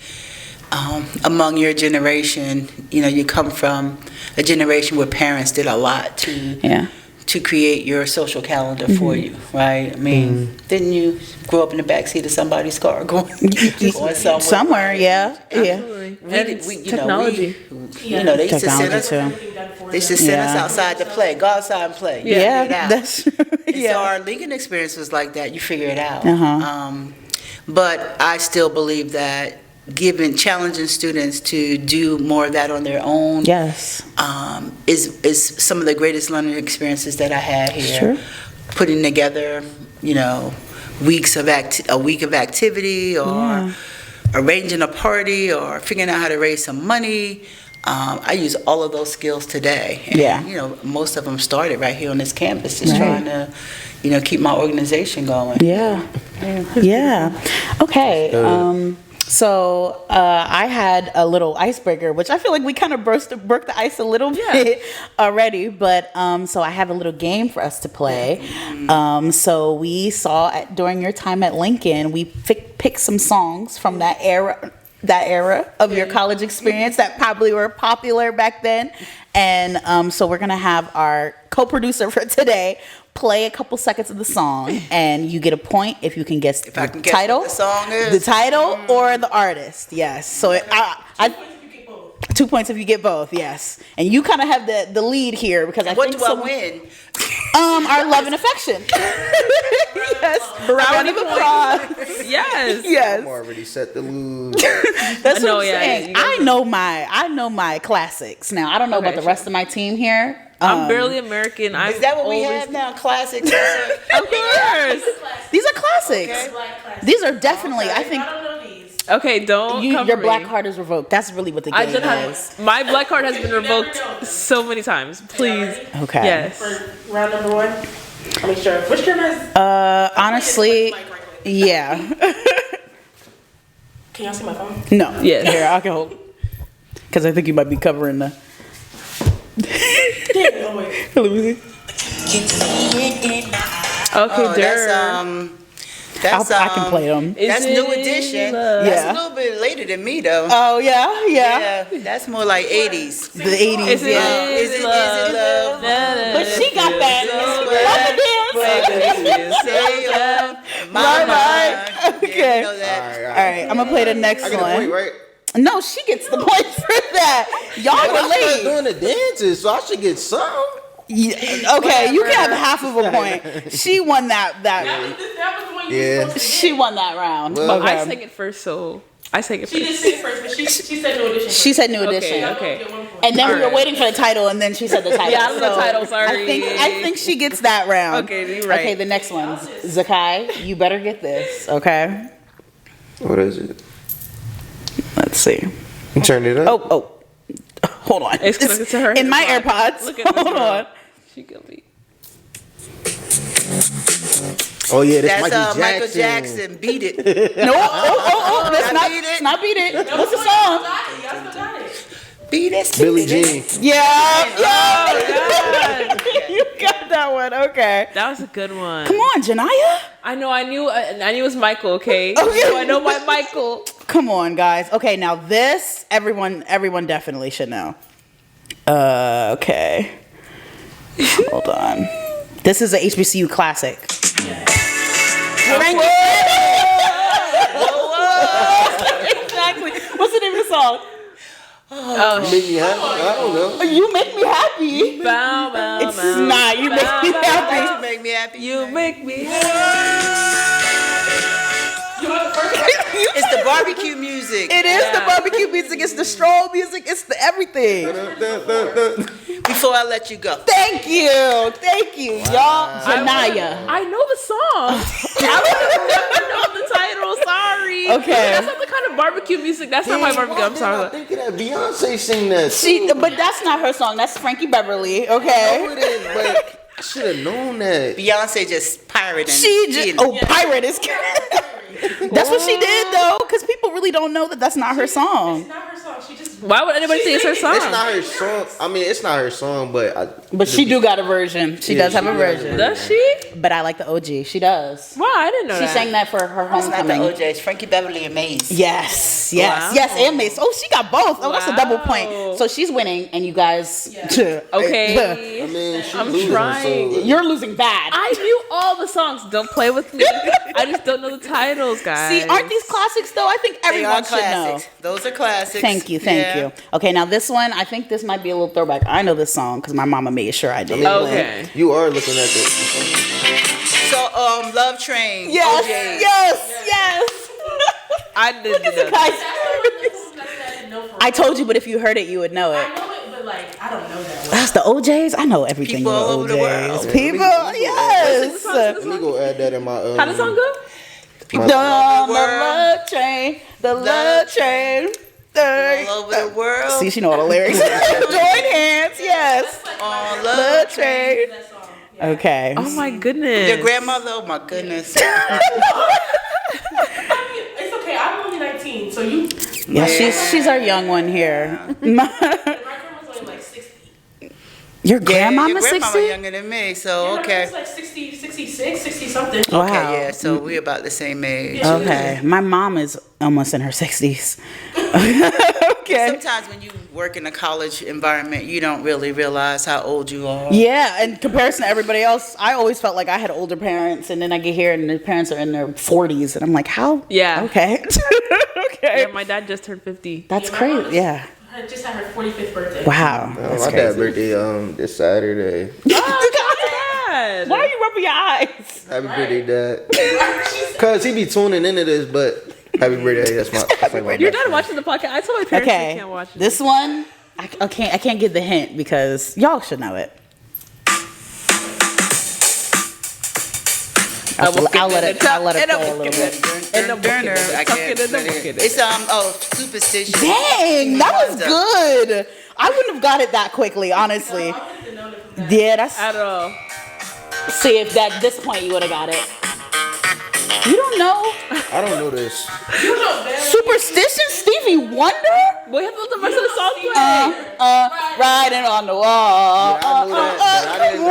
among your generation, you know, you come from a generation where parents did a lot to create your social calendar for you, right? I mean, didn't you grow up in the backseat of somebody's car going somewhere? Absolutely. Technology. They used to send us. They used to send us outside to play. Go outside and play. That's So our Lincoln experience was like that. You figure it out. But I still believe that challenging students to do more of that on their own is some of the greatest learning experiences that I had here. Sure. Putting together, you know, a week of activity or arranging a party or figuring out how to raise some money. I use all of those skills today. And, Yeah. you know, most of them started right here on this campus, just trying to, you know, keep my organization going. Yeah. Yeah. Okay. So I had a little icebreaker, which I feel like we kind of broke the ice a little bit already. But so I have a little game for us to play. So we saw during your time at Lincoln, we picked some songs from that era of your college experience that probably were popular back then. And so we're gonna have our co-producer for today play a couple seconds of the song, and you get a point if you can guess the title, what the song is. the title, or the artist. Yes. So 2 points if you get both. Yes. And you kind of have the lead here because I What think do I win? our love and affection. Yes. Round of applause. Yes. Yes. I'm already set the mood. That's No, what I'm yeah, saying. you guys I know my classics. Now I don't know Okay, about the rest of my team here. I'm barely American. Is that what we have now? Classics? Of course. These are classics. Black classic. These are definitely. I think I don't know these. Okay, don't your cover black me. card is revoked. That's really what the I game just is. have my black card has been You never revoked know. so many times. Please. Okay. Yes. For round number one. I'll make sure. Which camera has? Honestly, Mic right quick. yeah. Can y'all see my phone? No. Yes. Here, I can hold. Because I think you might be covering the. Oh wait. Let me see. Okay, Oh, that's I can play them. That's New Edition. love? That's Yeah. a little bit later than me though. Oh yeah. Yeah, that's more like 80s. The 80s. Is it Yeah. Is it love? But she got that. Say My mind. Okay. You know that. All right, I'm gonna play the next I get a one. point, right? No, she gets the point for that. Y'all I'm were not late. doing the dances, so I should get some. Yeah, okay, you can have half of a point. She won that. That was the one you Yeah. were supposed to She won that round. Well, Okay. I sang it first, so I sang it She first. did say it first, but she said New Edition. She said New Okay, Edition. okay. And then we were Alright. waiting for the title, and then she said the title. Yeah, I don't know the title, sorry. I think she gets that round. Okay, you're right. Okay, the next one, Zahki, you better get this. Okay, What is it? let's see. You turn it up. Oh, hold on. It's connected to her in my AirPods. AirPods. Look at this Hold girl. on. She could be. Oh yeah, that's That's Michael Michael Jackson. Beat it. No, that's I not beat it. It's not beat it. What's the Y'all song? still got it. Beat it. Billie Jean. Yeah, God. you got that one. Okay. That was a good one. Come on, Janiah. I know. I knew it was Michael. Okay. Okay. So I know my Michael. Come on, guys. Okay, now this everyone definitely should know. Okay. Hold on. This is a HBCU classic. Exactly. What's the name of the song? Oh, Make me happy. I don't know. You make me happy. bow, bow, It's bow. not. You make me You happy. make me happy. You make me happy. It's the barbecue music. It is the Yeah. barbecue music. It's the stroll music. It's the everything. Before I let you go. Thank you, y'all. Janiah. I know the song. I would never know the title. Sorry. Okay. That's not the kind of barbecue music. That's not my barbecue. I'm I sorry. think that Beyonce sing that. But that's not her song. That's Frankie Beverly. Oh, Okay. it is, but I should have known that. Beyonce just pirating. She just pirate is. That's what she did though, because people really don't know that that's not her song. It's not her song. She just. Why would anybody say it's her song? It's not her song. I mean, it's not her song, but But she do got a version. She Yeah, does have she a does have a version. Does she? But I like the OG. She does. Wow, I didn't know She that. sang that for her It's not the homecoming. OJ's. Frankie Beverly and Maze. Yes, Wow. and Mace. Oh, she got both. Oh, that's a double Wow. point. So she's winning, and you guys. Okay. I mean, she's I'm losing, trying. so- You're losing bad. I knew all the songs. Don't play with me. I just don't know the titles, guys. See, aren't these classics though? I think They are everyone should know. classics. Those are classics. Thank you. Yeah. Okay, now this one, I think this might be a little throwback. I know this song because my mama made sure I did. Okay. You are looking at this. So, Love Train. Yes, OJ. yes. I didn't know. Guys, I I told you, but if you heard it, you would know it. know it, but like I don't know that one. That's the OJs. I know everything. People of all over the OJs. world. People, Let me yes. Let me go add that in my. How does the song go? People Down all over the the world. love train, the love train. All over the world. See, she know all the lyrics. Join hands, yes. On Love train. That song. Yeah. Okay. Oh my goodness. Your grandmother, oh my goodness. It's okay. I'm only 19, so you. Yeah, she's our young one here. My grandma's only like 60. Your Your grandmama's grandmama 60? younger than me, so Yeah, okay. it's like 60, 66, 60 something. Wow. Okay, yeah, so we're about the same age. Yeah. Okay. My mom is almost in her 60s. Okay. Sometimes when you work in a college environment, you don't really realize how old you are. Yeah, in comparison to everybody else, I always felt like I had older parents, and then I get here and the parents are in their 40s, and I'm like, how? Yeah. Okay. Okay. Yeah, my dad just turned 50. That's Yeah, my mom crazy. Yeah. Just had her 45th birthday. Wow. Oh, That's my crazy. dad's birthday this Saturday. Dad. Why are you rubbing your eyes? Happy birthday, Dad. Cause he be tuning into this, but happy birthday. That's my You're not watching the podcast. I told my parents they Okay. can't watch it. This one, I can't get the hint because y'all should know it. I'll let it play a little bit. It's superstition. Dang, that was good. I wouldn't have got it that quickly, honestly. I wouldn't have known it from that. Yeah, that's. At all. See if at this point you would have got it. You don't know I don't know this. You know, man. Superstition, Stevie Wonder. We have to let the rest of the song play. Riding on the wall. Yeah, I know that, but I didn't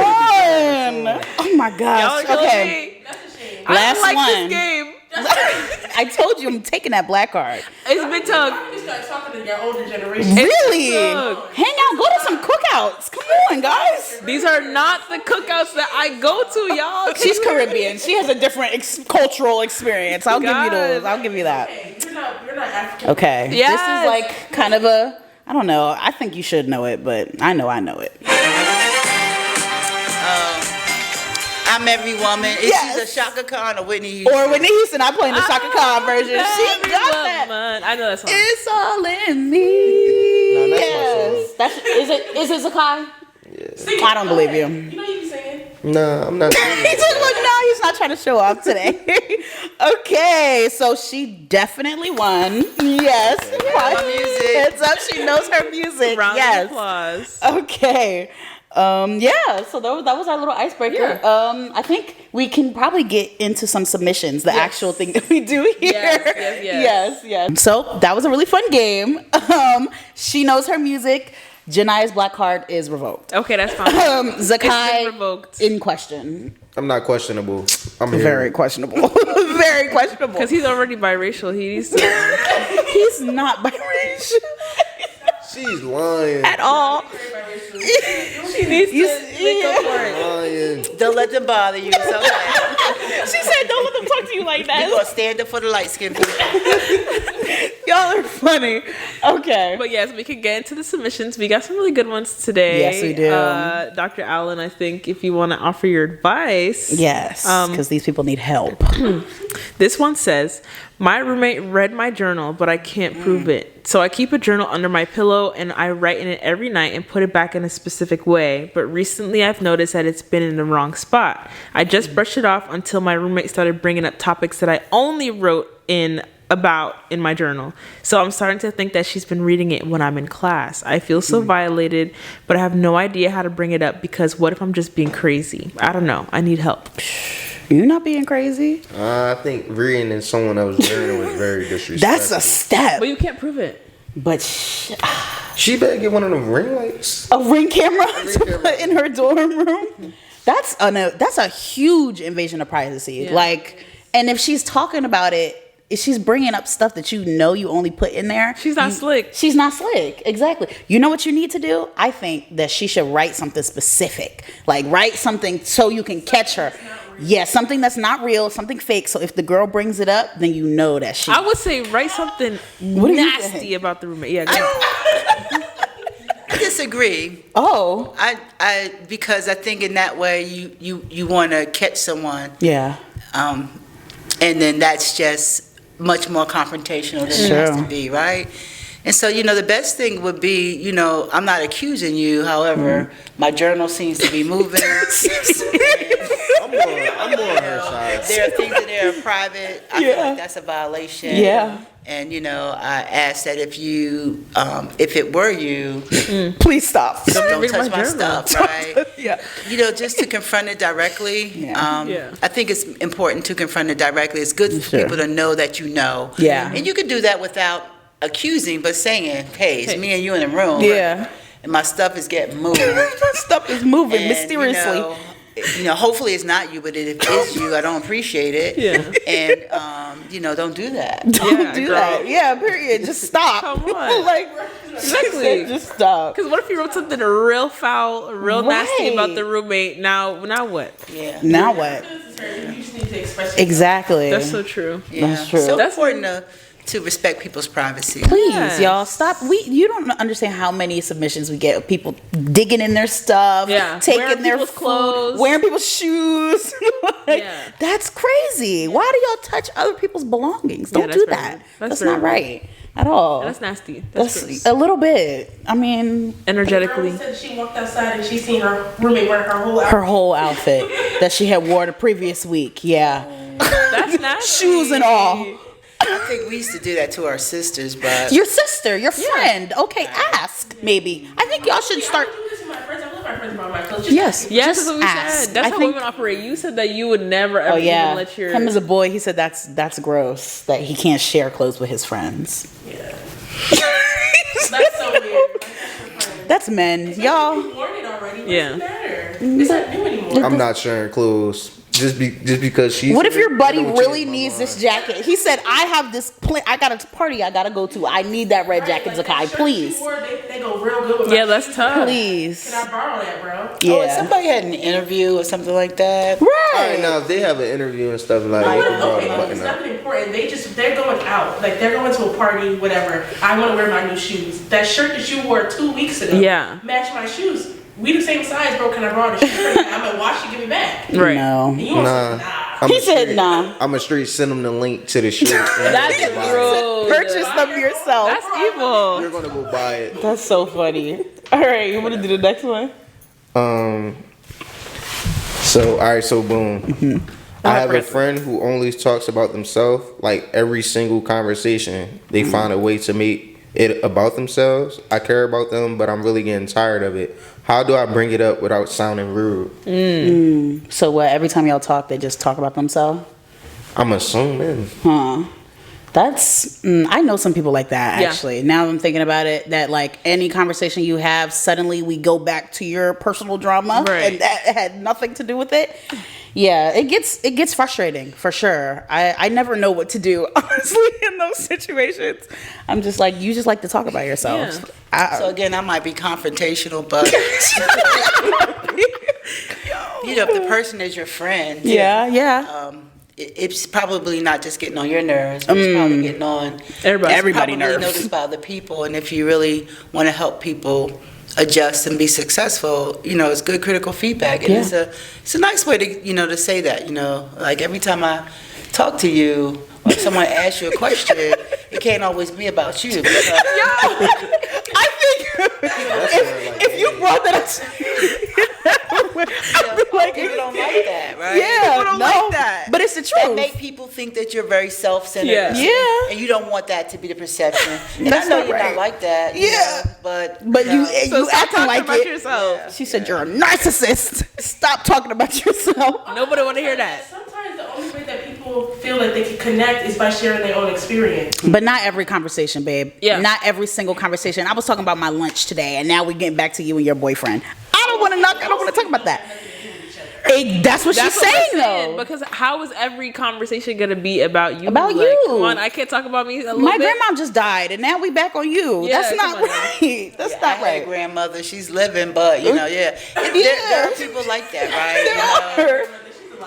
know Come the on. Oh my Y'all gosh. killing Okay. me. That's a shame. I Last don't like one. this game. I told you I'm taking that black card. It's been tough. You start talking to your older generation. Really? Look. Hang out, go to some cookouts. Come on, guys. These are not the cookouts that I go to, y'all. She's Caribbean. She has a different cultural experience. I'll give you those. I'll give you that. Hey, you're not African. Okay. Yes. This is like kind of a, I don't know. I think you should know it, but I know it. I'm every woman. Is Yes. she the Shaka Khan or Whitney Houston? Or Whitney Houston, I play in the Shaka Khan version. She got that. Man, I know that song. It's all in me. No, that's my Yes. That's, is it Zahki? Sing it. I don't believe you. You know you be singing. Nah, I'm not. He just look, no, he's not trying to show off today. Okay, so she definitely won. Yes. Heads up, she knows her music. Round yes. of applause. Okay. Yeah, so that was our little icebreaker. Yeah. I think we can probably get into some submissions, the actual thing that we do here. Yes. So that was a really fun game. She knows her music. Janiah's black card is revoked. Okay, that's fine. It's been Zakai revoked. in question. I'm not questionable. I'm here. Very questionable. Very questionable. Because he's already biracial. He needs to He's not biracial She's lying. at all. She needs to make up for it. Lying. Don't let them bother you. It's okay. She said, "Don't let them talk to you like You're that." going to stand up for the light skinned people. Y'all are funny. Okay. But yes, we can get into the submissions. We got some really good ones today. Yes, we do. Dr. Allen, I think if you want to offer your advice. Yes, because these people need help. This one says, my roommate read my journal, but I can't prove it. So I keep a journal under my pillow and I write in it every night and put it back in a specific way. But recently I've noticed that it's been in the wrong spot. I just brushed it off until my roommate started bringing up topics that I only wrote in my journal. So I'm starting to think that she's been reading it when I'm in class. I feel so violated, but I have no idea how to bring it up because what if I'm just being crazy? I don't know. I need help. You're not being crazy. I think reading in someone else's journal is very disrespectful. That's a step. But you can't prove it. But She better get one of them ring lights. a ring camera to put in her dorm room. That's a huge invasion of privacy. Yeah. Like, and if she's talking about it, if she's bringing up stuff that you only put in there, She's not slick. She's not slick. Exactly. You know what you need to do? I think that she should write something specific. Like write something so you can catch her. Yeah, something that's not real, something fake. So if the girl brings it up, then you know that she. I would say write something What do you nasty think? about the roommate. Yeah, go ahead. I disagree. Oh. I because I think in that way you want to catch someone, Yeah. and then that's just much more confrontational than it has to be, right? And so, the best thing would be, I'm not accusing you. However, my journal seems to be moving. I'm more on her side. There are things that are private. I feel like that's a violation. Yeah. And, I ask that if it were you, Please stop. don't read touch my my journal. stuff, right? Yeah. Just to confront it directly. Yeah. I think it's important to confront it directly. It's good for people to know that you know. Yeah. And you can do that without accusing, but saying, hey, it's me and you in the room. Yeah. And my stuff is getting moved. Stuff is moving And, mysteriously. Hopefully it's not you, but if it is you, I don't appreciate it. Yeah. And, don't do that. Don't do girl. that. Yeah, period. Just stop. Come on. Like, Exactly. just stop. Because what if you wrote something real foul, real nasty Right. about the roommate? Now what? Yeah. Now what? You just need to express yourself. Exactly. That's so true. Yeah. That's true. So That's important to respect people's privacy. Please, Yes. y'all, stop. You don't understand how many submissions we get of people digging in their stuff, Yeah. taking Wearing their people's food, clothes. wearing people's shoes. Like, Yeah. that's crazy. Why do y'all touch other people's belongings? Don't that's do very that. rude. That's That's very not rude. right at all. That's nasty. That's gross. a little bit. I mean, Energetically. The girl said she walked outside and she seen her roommate wear her whole outfit. her whole outfit that she had wore the previous week. Yeah, That's nasty. shoes and all. I think we used to do that to our sisters, but Your sister, your friend. Okay, ask maybe. I think y'all should start. I do this with my friends. I love my friends about my clothes. Yes, Yes, just that's what we ask. said. That's I how think- women operate. You said that you would never ever Oh yeah, even let your him as a boy, he said that's gross that he can't share clothes with his friends. That's so weird. That's men, y'all. You worn it already. What's Yeah. the matter? It's not new anymore. I'm not sharing clothes just because she's. What if your buddy I don't really change my needs this mind. jacket? He said, "I have this. I got a party I gotta go to. I need that red jacket, Like Zakai. that shirt Please, she wore, they go real good with Yeah, my that's shoes. tough. please." Can I borrow that, bro? Oh, if Yeah, somebody had an interview or something like that. All right, right. now if they have an interview and stuff like, What you if, can borrow okay, the look, button it's up. nothing important. They're going out. Like, they're going to a party, whatever. I want to wear my new shoes. That shirt that you wore 2 weeks ago. Yeah. Match my shoes. We the same size, bro. Can I borrow the shirt? I'm going to wash it, give it back. Right. No, And you don't Nah. say, nah. I'm he a said, straight- "Nah." I'm a straight send them the link to the shirt. That's rude. Purchase them yourself. That's evil. You're gonna go buy it. That's so funny. All right, you want to do the next one? So all right, so boom. Mm-hmm. I have a friend who only talks about themselves. Like every single conversation, they Mm-hmm. find a way to make it about themselves. I care about them, but I'm really getting tired of it. How do I bring it up without sounding rude? So what? Every time y'all talk, they just talk about themselves? I'm assuming. Huh. That's I know some people like that Yeah. actually. Now I'm thinking about it, that like any conversation you have, suddenly we go back to your personal drama, Right. and that had nothing to do with it. Yeah, it gets frustrating for sure. I never know what to do honestly in those situations. I'm just like, you just like to talk about yourselves. So again, I might be confrontational, but if the person is your friend, yeah. it's probably not just getting on your nerves, but it's probably getting on Everybody probably nerves. noticed by other people. And if you really want to help people adjust and be successful, it's good critical feedback. And Yeah. it's a nice way to to say that. Like every time I talk to you, or someone asks you a question, it can't always be about you. Because, I think if you brought that up, I'd be like, people don't like that, right? yeah, People don't like that. But it's the That truth. make people think that you're very self-centered. Yeah. Yeah. And you don't want that to be the perception. And That's I know not you're right. not like that. Yeah. But you So you stop acting talking like about it. yourself. She said you're a narcissist. Stop talking about yourself. Nobody want to hear that. Sometimes the only way that people feel like they can connect is by sharing their own experience. But not every conversation, babe. Yeah. Not every single conversation. I was talking about my lunch today, and now we're getting back to you and your boyfriend. I don't want to talk about that. That's what That's she's what saying, I'm saying, though. because how is every conversation gonna be about you? About Like, you. Come on, I can't talk about me a little My bit. grandma just died, and now we back on you. Yeah, That's not come on now. right. That's I not had a right. grandmother. She's living, but there are people like that, right?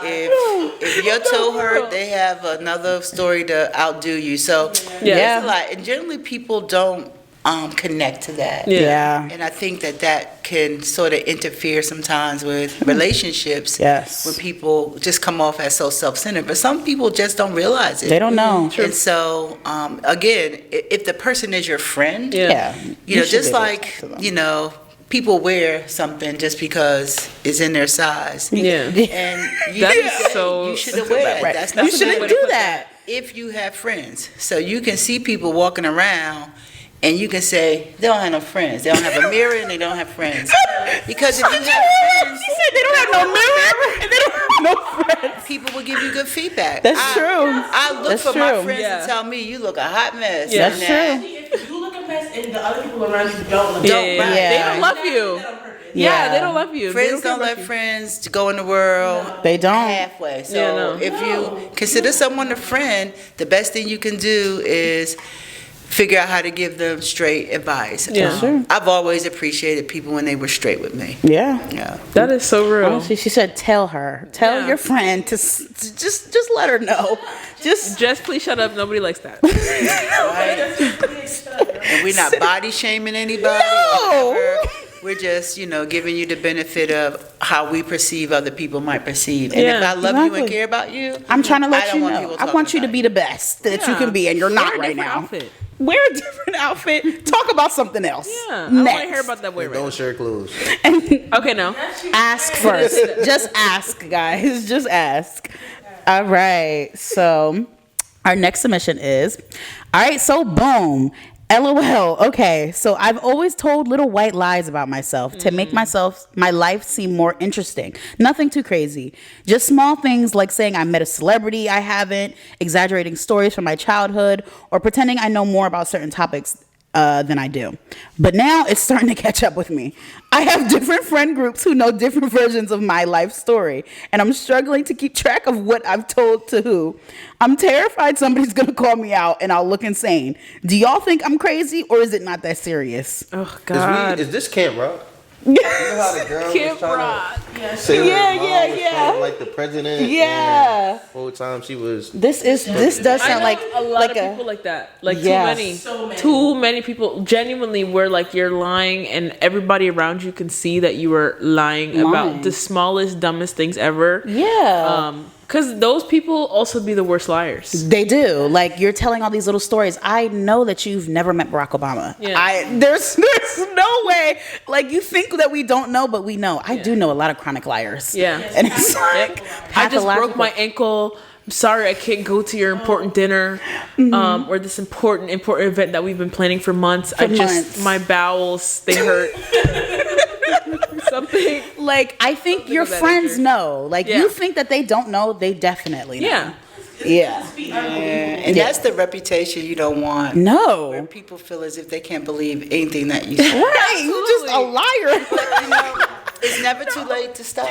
If your toe hurt, they have another story to outdo you. So Yeah. it's a lot. And generally, people don't connect to that. Yeah. And I think that can sort of interfere sometimes with relationships. Yes. When people just come off as so self-centered. But some people just don't realize it. They don't know. And so, again, if the person is your friend, Yeah. you know, should just be able to like, talk to them. you know, people wear something just because it's in their size. Yeah. And you, That is you shouldn't wear it. Right. That's You not shouldn't do that. if you have friends. So you can see people walking around and you can say, they don't have no friends. They don't have a mirror and they don't have friends. Because if you have friends, She said they don't have no mirror and they don't have no friends. people will give you good feedback. That's true. I look That's for my true. friends Yeah. to tell me, you look a hot mess. Yeah. and That's that- true. If you look a mess and the other people around you don't look Yeah, a yeah, mess, yeah. They Yeah. don't love you. Yeah. Yeah, they don't love you. They Friends care don't about let you. friends to go in the world They don't. halfway. So Yeah, no. if you consider someone a friend, the best thing you can do is figure out how to give them straight advice. Yeah. Sure. I've always appreciated people when they were straight with me. Yeah. Yeah. That is so real. Honestly, she said, tell Yeah. your friend to just let her know. Just Just please shut up. Nobody likes that. And we're not body shaming anybody. No. Or whatever. We're just, you know, giving you the benefit of how we perceive other people might perceive. And if Yeah, I love you and exactly. care about you, I'm trying to I let don't you want know. people I talking want you to about be the best that you Yeah. can be, and you're not Wear a right different now. outfit. Wear a different outfit. Talk about something else. Yeah. I don't want to Next. hear about that way right Don't share clothes. Okay, no. Ask first. Just ask, guys. Just ask. All right. So our next submission is, all right, so boom. LOL. Okay, so I've always told little white lies about myself to make my life seem more interesting. Nothing too crazy. Just small things like saying I met a celebrity I haven't, exaggerating stories from my childhood, or pretending I know more about certain topics than I do. But now it's starting to catch up with me. I have different friend groups who know different versions of my life story, and I'm struggling to keep track of what I've told to who. I'm terrified somebody's gonna call me out and I'll look insane. Do y'all think I'm crazy, or is it not that serious? Oh, God. Is this Camp Rock? You know how the girl Camp was trying Rock. to say her Yeah, mom yeah, was yeah. kind of like the president. Yeah. And the whole time she was. This does I sound know like a lot of a people like that. Like Yes. too many people. Genuinely, where like you're lying, and everybody around you can see that you are lying about the smallest, dumbest things ever. yeah. Because those people also be the worst liars. They do. Like, you're telling all these little stories. I know that you've never met Barack Obama. Yeah. There's no way. Like, you think that we don't know, but we know. I do know a lot of chronic liars. Yeah. And it's like I just broke pathological. my ankle. I'm sorry I can't go to your important dinner or this important event that we've been planning for months. months. My bowels, they hurt. Something. Like, I think your of that friends nature. know. Like, Yeah. you think that they don't know, they definitely know. Yeah. Yeah. and that's the reputation you don't want. Where No. people feel as if they can't believe anything that you say. Right. You're just a liar. You know, it's never too late to stop.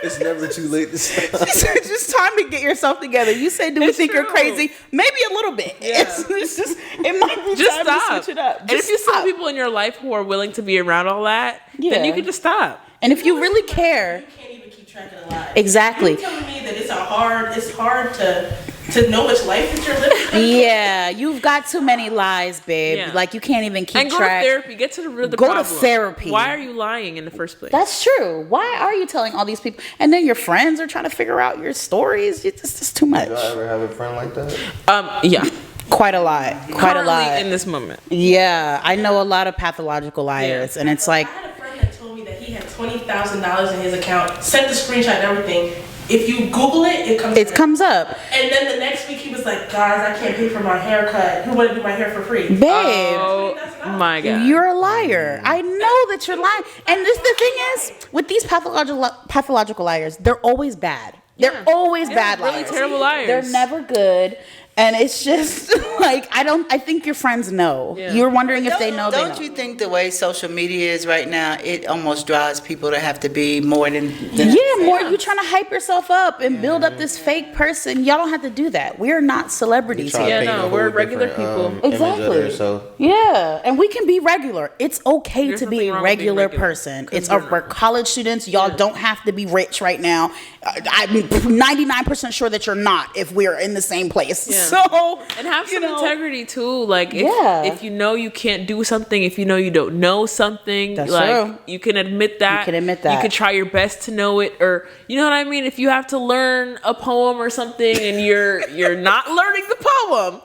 It's never too late to stop. It's just time to get yourself together. You said, do we It's think you're true. crazy? Maybe a little bit. Yeah. It's just, it might be Just time stop. to switch it up. And Just if you see stop. people in your life who are willing to be around all that, Yeah. then you can just stop. And if you really care, You can't even keep track of the lives. Exactly. You're telling me that it's hard to know which life that you're living. yeah, you've got too many lies, babe. Yeah. Like, you can't even keep And go track. to therapy. Get to the root of the Go to problem. therapy. Why are you lying in the first place? That's true. Why are you telling all these people? And then your friends are trying to figure out your stories. It's just too much. Y'all ever have a friend like that? Yeah. Quite a lot. Quite a Currently lot. in this moment. Yeah, I know a lot of pathological liars, and it's like, I had a friend that told me that he had $20,000 in his account, sent the screenshot and everything. If you Google it, it comes up, And then the next week he was like, guys, I can't pay for my haircut. Who want to do my hair for free? babe. Oh my God. You're a liar. I know that you're lying. And the thing is, with these pathological liars, they're always bad. They're always bad really liars. terrible liars. They're never good. And it's just like, I think your friends know. Yeah. You're wondering if they know. Don't they you know. think the way social media is right now, it almost drives people to have to be more than Yeah, more you trying to hype yourself up and build up this fake person. Y'all don't have to do that. We're not celebrities Try to here. Yeah, paint no, a whole we're regular different, people. image of Exactly. herself. Yeah, and we can be regular. It's okay There's to be nothing a wrong with being regular regular, person. 'cause It's we're we're college students. Y'all don't have to be rich right now. I'm 99% sure that you're not if we're in the same place. Yeah. So and have some integrity too. Like if you know you can't do something, if you know you don't know something, That's like true. you can admit that. You can admit that. You can try your best to know it, or you know what I mean. If you have to learn a poem or something and you're not learning the poem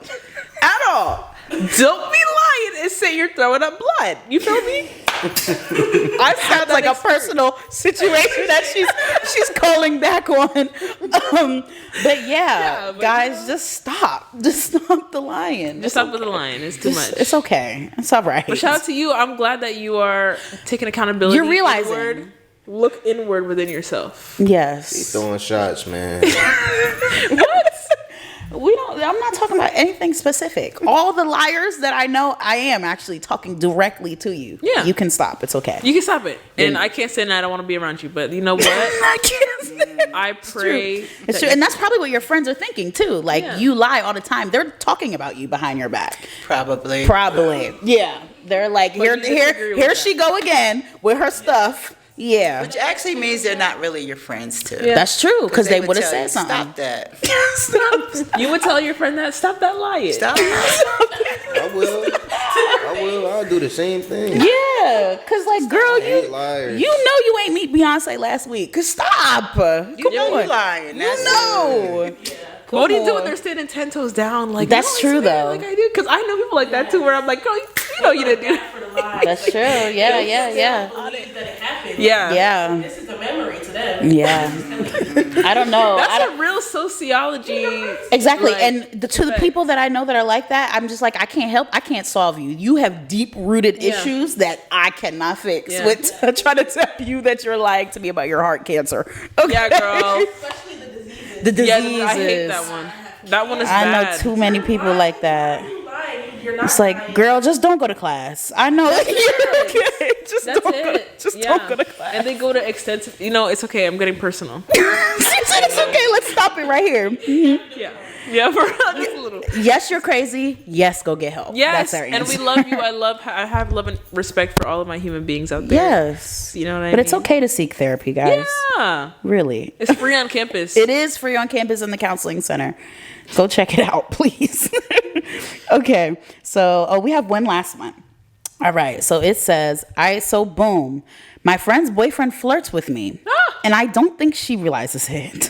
at all, don't be lying and say you're throwing up blood. You feel me? I sound like a personal situation that she's calling back on. But yeah, guys, just stop. Just stop the lying. Just stop with the lying. It's too much. It's okay. It's all right. But shout out to you. I'm glad that you are taking accountability. You're realizing. Inward. Look inward within yourself. Yes. He's throwing shots, man. What? I'm not talking about anything specific. All the liars that I know, I am actually talking directly to you. Yeah. You can stop. It's okay. You can stop it. And I can't say that I don't want to be around you, but you know what? I can't. I pray. It's true. And that's probably what your friends are thinking too. Like, you lie all the time. They're talking about you behind your back. Probably. Yeah. They're like, here she go again with her stuff. Yeah. Which actually means they're not really your friends too. Yeah. That's true, because they would have tell said you, something. Stop that. Stop. You would tell your friend that. Stop that lying. Stop. I will. I'll do the same thing. Yeah, because like, girl, liars. you know you ain't meet Beyonce last week. Cause stop. You know you lying. That's What do you do when they're standing 10 toes down? Like, that's true though. Like I do, because I know people like that too. Where I'm like, girl, you know you didn't do that. That's true. Yeah. Believe that it happened. Yeah. This is a memory to them. Yeah. I don't know. That's a real sociology. Exactly. like, And to the people that I know that are like that, I'm just like, I can't solve you. You have deep rooted issues that I cannot fix with trying to tell you that you're lying to me about your heart cancer. Okay? Yeah, girl. Especially the diseases. The diseases. Yeah, I hate that one. That one is I bad. know too many people like that. You're lying. You're not It's like, lying. girl, just don't go to class. I know you're okay. Just That's don't it. don't go to class. And they go to extensive. You know, it's okay. I'm getting personal. She said it's okay. Let's stop it right here. Yeah. Yeah, for real, just a little. Yes, you're crazy. Yes, go get help. Yes, That's our answer. and we love you. I have love and respect for all of my human beings out there. Yes. You know what I mean? But it's okay to seek therapy, guys. Yeah. Really. It's free on campus. It is free on campus in the counseling center. Go check it out, please. Okay. So, we have one last one. All right. So it says, "AIGHT So boom. My friend's boyfriend flirts with me, and I don't think she realizes it.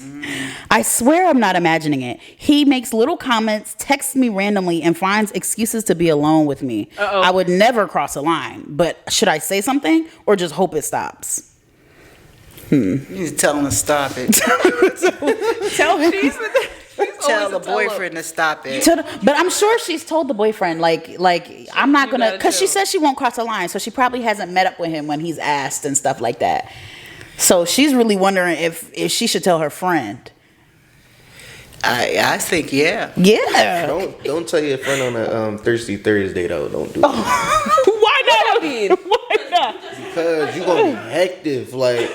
I swear I'm not imagining it. He makes little comments, texts me randomly, and finds excuses to be alone with me. I would never cross a line, but should I say something or just hope it stops?" You need to tell him to stop it. Tell him. Tell the boyfriend to stop it. But I'm sure she's told the boyfriend, like I'm not gonna, because she says she won't cross a line, so she probably hasn't met up with him when he's asked and stuff like that. So she's really wondering if she should tell her friend. I think yeah. Don't tell your friend on a Thirsty Thursday though. Don't do that. Why not? Why not? Because you're gonna be hectic. Like,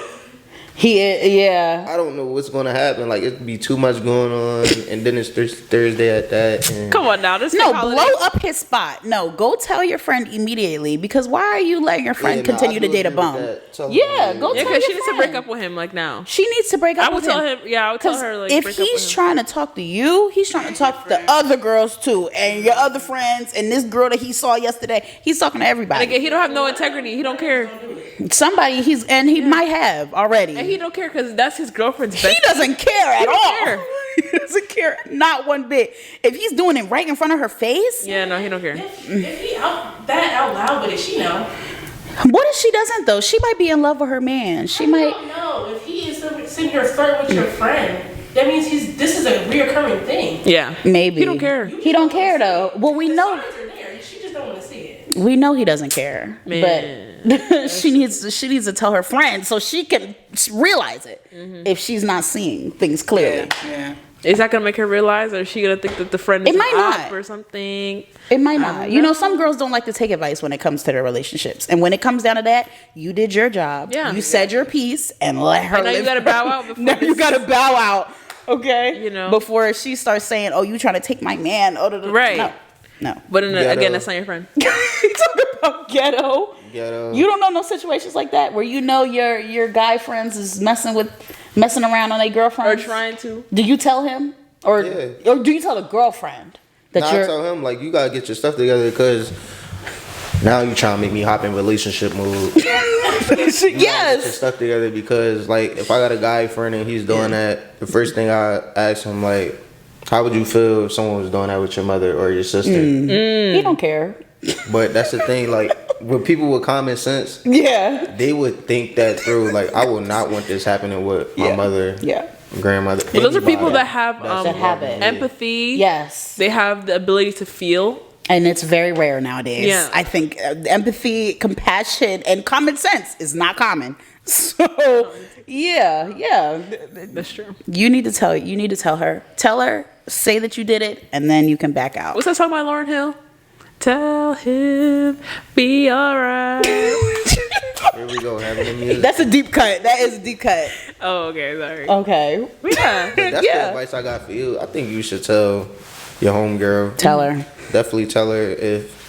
I don't know what's gonna happen. Like, it'd be too much going on, and then it's Thursday at that. And Come on now, this No, holiday. blow up his spot. No, go tell your friend immediately, because why are you letting your friend continue to date a bum? Go Tell Yeah, your because she needs to break friend. up with him like now. She needs to break up I would with tell him. Yeah, I would tell her like if break up with he's him. trying to talk to you, he's trying to talk to the other girls too, and your other friends, and this girl that he saw yesterday. He's talking to everybody. And again, he don't have no integrity. He don't care, Somebody he might have already. and he don't care because that's his girlfriend's best. He doesn't care at don't all. care. He doesn't care, not one bit. If he's doing it right in front of her face, Yeah, no, he don't care. If he out loud, but if she know, what if she doesn't though? She might be in love with her man. She I might. don't know. If he is sitting here flirting with your friend, that means this is a reoccurring thing. Yeah, Maybe he don't care. He don't care though. Well, we The know. signs are there. She just don't want to see it. We know he doesn't care, Man. but she needs to tell her friend so she can realize it if she's not seeing things clearly. Yeah. Is that gonna make her realize, or is she gonna think that the friend is It might off not. or something? It might not. You know, some girls don't like to take advice when it comes to their relationships, and when it comes down to that, you did your job. Yeah. You said your piece, and let her. And now you live gotta her- bow out before Now you this- gotta bow out. Okay. You know. Before she starts saying, "Oh, you trying to take my man?" Oh, Right. No. But Ghetto. again, that's not your friend. You talk about ghetto. You don't know no situations like that where you know your guy friends is messing around on their Or girlfriends. trying to. Do you tell him? Or Yeah. or do you tell the girlfriend that Nah, I tell him, like, you gotta get your stuff together because now you trying to make me hop in relationship mode. Get your yes. stuff together because, like, if I got a guy friend and he's doing that, the first thing I ask him, like, how would you feel if someone was doing that with your mother or your sister? He don't care. But that's the thing, like, with people with common sense, Yeah. they would think that through. Like, I will not want this happening with my mother, grandmother. But those are people anybody. that have That have it. empathy. Yes. They have the ability to feel. And it's very rare nowadays. Yeah. I think empathy, compassion, and common sense is not common. So, yeah. That's true. You need to tell her. Tell her, say that you did it, and then you can back out. What's that song by Lauryn Hill? Tell him, be alright. Here we go, having the music. That's a deep cut. That is a deep cut. Oh, okay, sorry. Okay. Yeah. That's the advice I got for you. I think you should tell your homegirl. Tell her. Definitely tell her if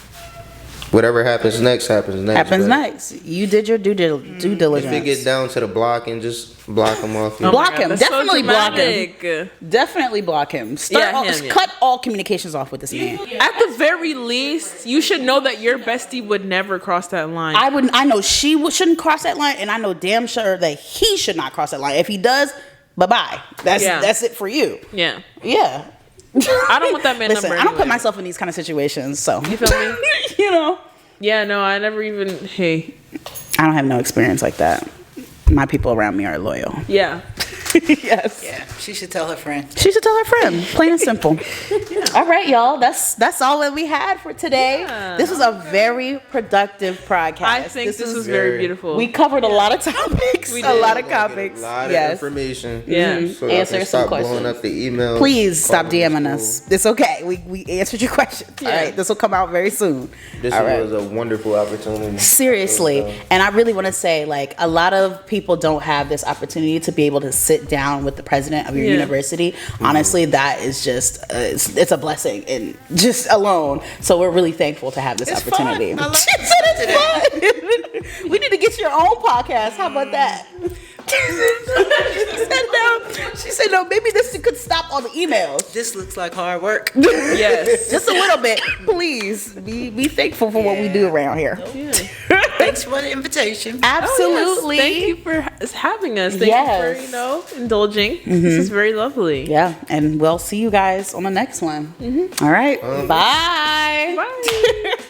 whatever happens next happens next. Happens but next. You did your due diligence. If it get down to the block and just block him off. Oh my Block God, him. that's Definitely so block him. dramatic. Definitely block him. Cut all communications off with this man. At the very least, you should know that your bestie would never cross that line. I know shouldn't cross that line, and I know damn sure that he should not cross that line. If he does, bye-bye. That's it for you. Yeah. Yeah. I don't want that man Listen, number I don't put anyway. myself in these kind of situations, so You feel me? you know. Yeah, no, I never even. Hey. I don't have no experience like that. My people around me are loyal. Yeah. Yes. Yeah, she should tell her friend. She should tell her friend. Plain and simple. All right, y'all. That's all that we had for today. Yeah. This was a very productive podcast. I think this was very beautiful. We covered a lot of topics. We A did. lot of topics. A lot of Yes. information. Yeah. So I Answer can some stop questions. blowing up the email. Please stop calling DMing the us. school. It's okay. We answered your questions. All Yeah. right. This will come out very soon. This All right. was a wonderful opportunity. Seriously. And I really want to say, like, a lot of people don't have this opportunity to be able to sit down with the president of your university. Honestly, that is just, it's a blessing and just alone. So we're really thankful to have this It's opportunity. fun. I like She said it's fun. We need to get your own podcast. How about that? She said no, maybe this could stop all the emails. This looks like hard work. Yes. Just a little bit. Please be thankful for what we do around here. Thanks for the invitation. Absolutely. Oh, yes. Thank you for having us. Thank Yes. you for, indulging. This is very lovely. Yeah, and we'll see you guys on the next one. All right. Bye. Bye.